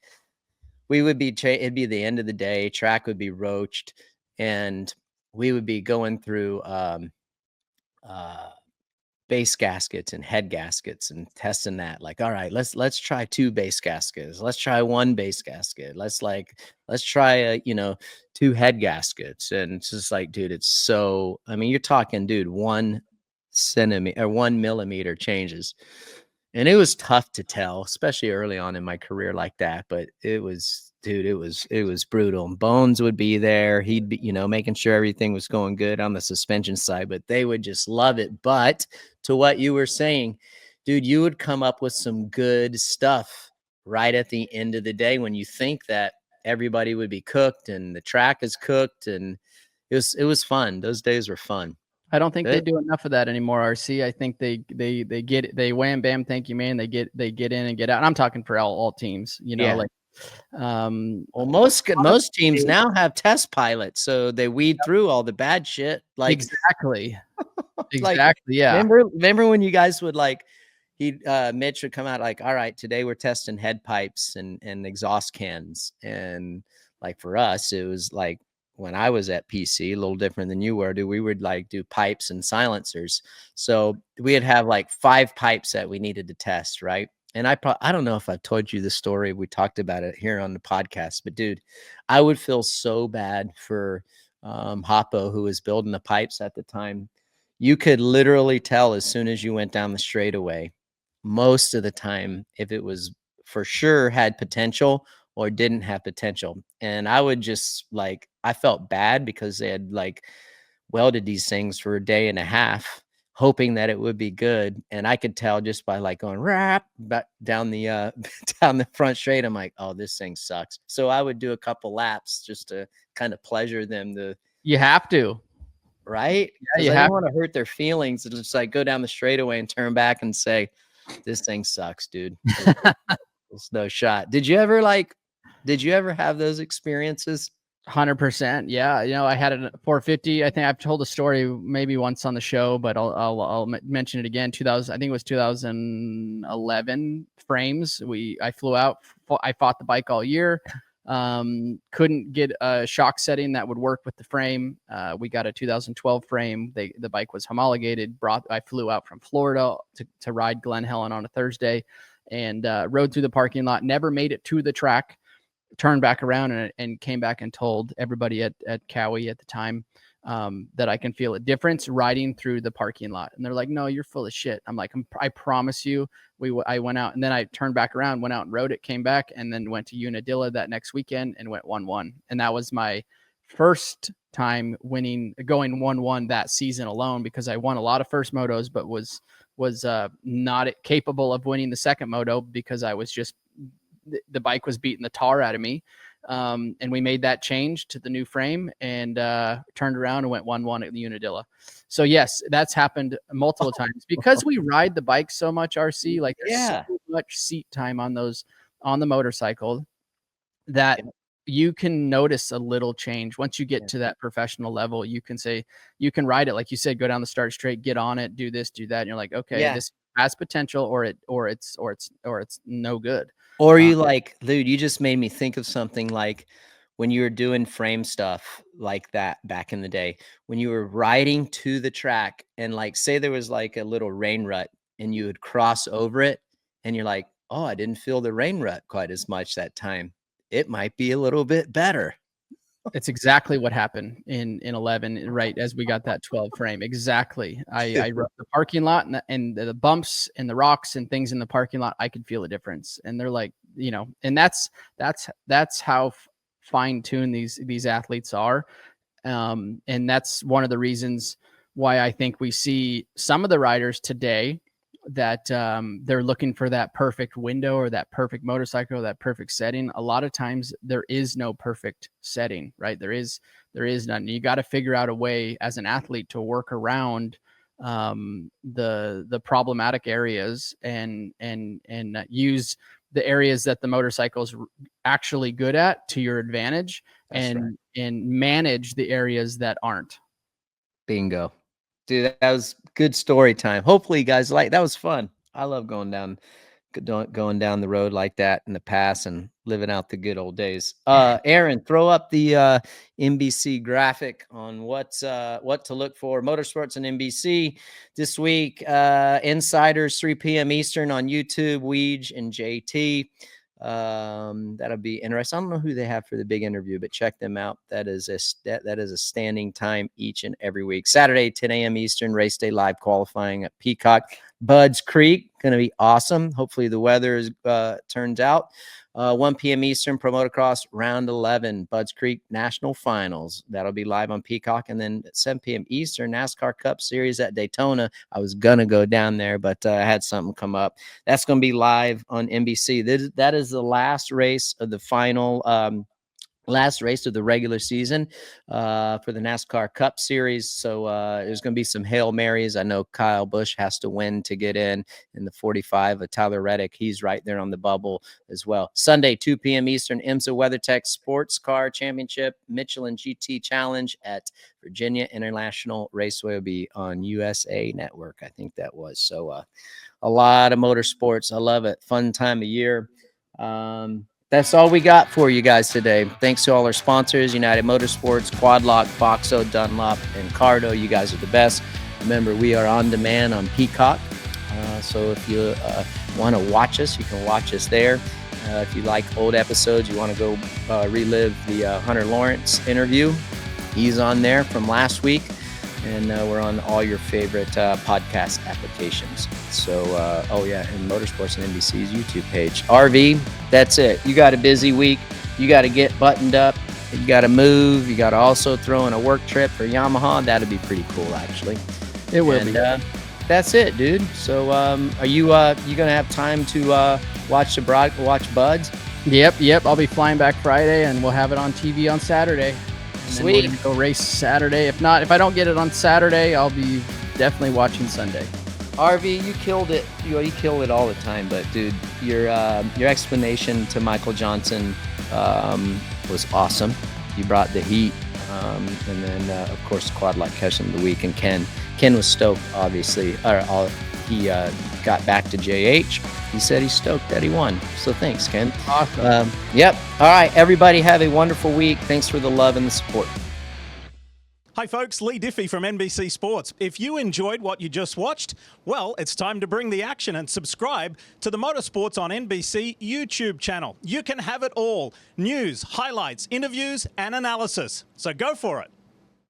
we would be it'd be the end of the day, track would be roached, and we would be going through base gaskets and head gaskets and testing that. Like, all right, let's try 2 base gaskets, let's try 1 base gasket, let's try 2 head gaskets. And it's just like, dude, it's so, I mean, you're talking, dude, 1 centimeter or 1 millimeter changes. And it was tough to tell, especially early on in my career like that. But it was, dude, it was brutal. And Bones would be there. He'd be, making sure everything was going good on the suspension side, but they would just love it. But to what you were saying, dude, you would come up with some good stuff right at the end of the day when you think that everybody would be cooked and the track is cooked. And it was fun. Those days were fun. I don't think they do enough of that anymore, RC. I think they get it, they wham bam, thank you, man. They get in and get out. And I'm talking for all teams, like well, most teams now have test pilots, so they weed through all the bad shit. Like exactly. Exactly. Yeah. Remember when you guys would Mitch would come out like, all right, today we're testing head pipes and exhaust cans. And like for us, it was like, when I was at PC, a little different than you were, we would do pipes and silencers. So we'd have 5 pipes that we needed to test, right? And I don't know if I've told you the story. We talked about it here on the podcast, but dude, I would feel so bad for Hoppo, who was building the pipes at the time. You could literally tell as soon as you went down the straightaway, most of the time, if it was for sure had potential or didn't have potential. And I would just I felt bad because they had welded these things for a day and a half, hoping that it would be good. And I could tell just by going rap back down the down the front straight. I'm like, oh, this thing sucks. So I would do a couple laps just to kind of pleasure them. You have to, right? Yeah, you I don't want to hurt their feelings. It's just go down the straightaway and turn back and say, this thing sucks, dude. It's no shot. Did you ever have those experiences? 100%. Yeah. I had a 450. I think I've told the story maybe once on the show, but I'll mention it again. I think it was 2011 frames. I flew out. I fought the bike all year. Couldn't get a shock setting that would work with the frame. We got a 2012 frame. The bike was homologated. I flew out from Florida to ride Glen Helen on a Thursday, and rode through the parking lot. Never made it to the track. Turned back around and came back and told everybody at Cowie at the time that I can feel a difference riding through the parking lot. And they're like, no, you're full of shit. I'm like, I promise you. I went out, and then I turned back around, went out and rode it, came back, and then went to Unadilla that next weekend and went 1-1. And that was my first time going 1-1 that season alone, because I won a lot of first motos, but was not capable of winning the second moto because I was just, the bike was beating the tar out of me. And we made that change to the new frame and turned around and went 1-1 at the Unadilla. So yes, that's happened multiple times because we ride the bike so much, RC. There's so much seat time on the motorcycle that you can notice a little change. Once you get to that professional level, you can ride it. Like you said, go down the start straight, get on it, do this, do that. And you're like, okay, this has potential or it's no good. Or you dude, you just made me think of something when you were doing frame stuff like that back in the day, when you were riding to the track and say there was a little rain rut and you would cross over it and you're like, oh, I didn't feel the rain rut quite as much that time. It might be a little bit better. It's exactly what happened in 11, right as we got that 12 frame. Exactly. I rode the parking lot and the bumps and the rocks and things in the parking lot. I could feel a difference. And they're like, and that's how fine-tuned these athletes are. And that's one of the reasons why I think we see some of the riders today that they're looking for that perfect window or that perfect motorcycle, or that perfect setting. A lot of times there is no perfect setting, right? There is none. You got to figure out a way as an athlete to work around the problematic areas and use the areas that the motorcycle's actually good at to your advantage. That's right. And manage the areas that aren't. Bingo. Dude, that was good story time. Hopefully you guys that was fun. I love going down the road like that in the past and living out the good old days. Aaron, throw up the NBC graphic on what to look for. Motorsports and NBC this week. Insiders 3 p.m. Eastern on YouTube. Weege and JT. That'll be interesting. I don't know who they have for the big interview, but check them out. That is a standing time each and every week. Saturday, 10 a.m. Eastern, race day live qualifying at Peacock. Budds Creek, going to be awesome. Hopefully the weather turns out. 1 p.m. Eastern, Pro Motocross Round 11, Budds Creek National Finals. That'll be live on Peacock. And then at 7 p.m. Eastern, NASCAR Cup Series at Daytona. I was going to go down there, but I had something come up. That's going to be live on NBC. That is the last race of the final last race of the regular season for the NASCAR Cup Series. So there's going to be some Hail Marys. I know Kyle Busch has to win to get in the 45 of Tyler Reddick. He's right there on the bubble as well. Sunday, 2 p.m. Eastern, IMSA WeatherTech Sports Car Championship, Michelin GT Challenge at Virginia International Raceway will be on USA Network. I think that was. So a lot of motorsports. I love it. Fun time of year. That's all we got for you guys today. Thanks to all our sponsors, United Motorsports, Quadlock, Foxo, Dunlop, and Cardo. You guys are the best. Remember, we are on demand on Peacock. So if you want to watch us, you can watch us there. If you like old episodes, you want to go relive the Hunter Lawrence interview. He's on there from last week. And we're on all your favorite podcast applications. So, and Motorsports and NBC's YouTube page. RV, that's it. You got a busy week. You got to get buttoned up. You got to move. You got to also throw in a work trip for Yamaha. That'd be pretty cool, actually. It will be. That's it, dude. So, are you gonna have time to watch Budds? Yep. I'll be flying back Friday, and we'll have it on TV on Saturday. Sweet. We're gonna go race Saturday. If I don't get it on Saturday, I'll be definitely watching Sunday. RV, you killed it. You kill it all the time, but dude, your explanation to Michael Johnson was awesome. You brought the heat, and then of course Quadlock Catching of the Week, and Ken was stoked. Obviously, he got back to JH. He said he's stoked that he won. So thanks, Ken. Awesome. Yep. All right, everybody have a wonderful week. Thanks for the love and the support. Hi folks, Lee Diffie from NBC Sports. If you enjoyed what you just watched, well, it's time to bring the action and subscribe to the Motorsports on NBC YouTube channel. You can have it all. News, highlights, interviews, and analysis. So go for it.